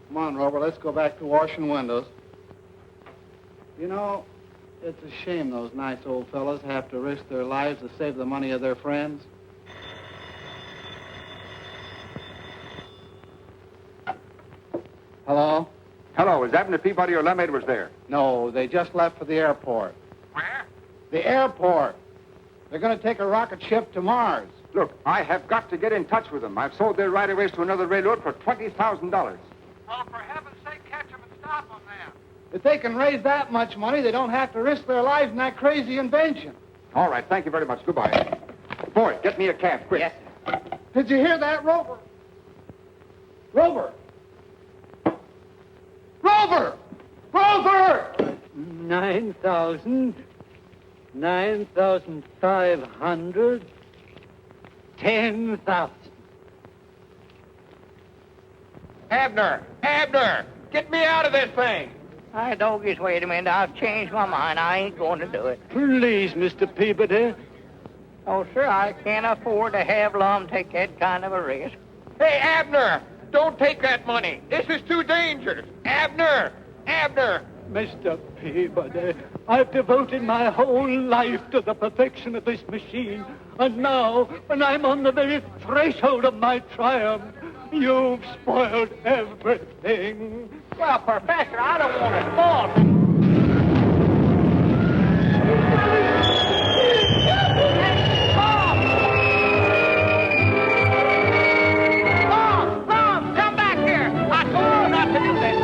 Speaker 3: come on, Rover. Let's go back to washing windows. You know, it's a shame those nice old fellas have to risk their lives to save the money of their friends. Hello?
Speaker 1: Hello, is Abner Peabody or Lum Edwards there?
Speaker 3: No, they just left for the airport.
Speaker 5: Where?
Speaker 3: The airport. They're going to take a rocket ship to Mars.
Speaker 1: Look, I have got to get in touch with them. I've sold their right-of-ways to another railroad for $20,000.
Speaker 14: Well, for heaven's sake, catch them and stop them now.
Speaker 3: If they can raise that much money, they don't have to risk their lives in that crazy invention.
Speaker 1: All right, thank you very much. Goodbye. Boy, get me a cab, quick.
Speaker 6: Yes,
Speaker 3: Did you hear that, Rover? Rover, Grover! Grover!
Speaker 19: 9,000, 9,500, 10,000.
Speaker 6: Abner! Abner! Get me out of this thing! I doggies, wait a minute. I've changed my mind. I ain't going to do it.
Speaker 19: Please, Mr. Peabody.
Speaker 6: Oh, sir, I can't afford to have Lum take that kind of a risk. Hey, Abner! Don't take that money. This is too dangerous. Abner! Abner!
Speaker 19: Mr. Peabody, I've devoted my whole life to the perfection of this machine. And now, when I'm on the very threshold of my triumph, you've spoiled everything.
Speaker 6: Well, Professor, I don't want to spoil. Lum, come back here. I told you not to do that.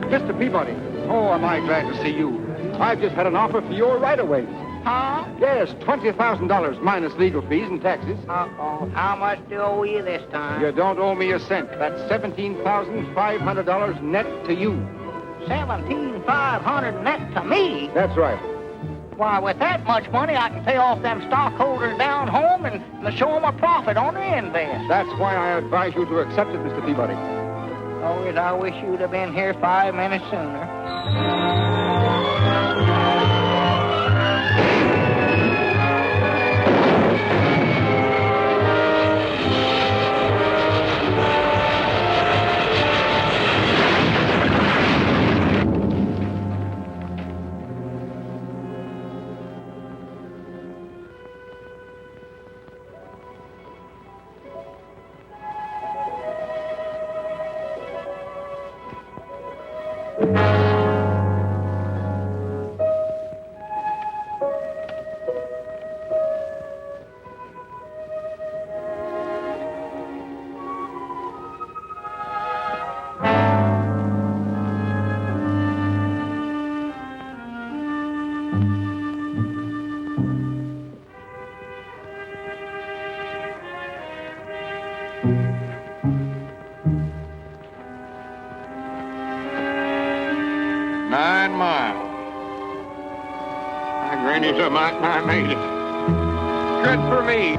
Speaker 1: Mr. Peabody. Oh, am I glad to see you. I've just had an offer for your right-of-ways.
Speaker 6: Huh?
Speaker 1: Yes, $20,000 minus legal fees and taxes.
Speaker 6: Uh-oh. How much do I owe you this time?
Speaker 1: You don't owe me a cent. That's $17,500 net to you.
Speaker 6: $17,500 net to me?
Speaker 1: That's right.
Speaker 6: Why, with that much money, I can pay off them stockholders down home and show them a profit on their invest.
Speaker 1: That's why I advise you to accept it, Mr. Peabody.
Speaker 6: Oh, I wish you'd have been here 5 minutes sooner.
Speaker 5: Granny's a mountain, I made it. Good for me.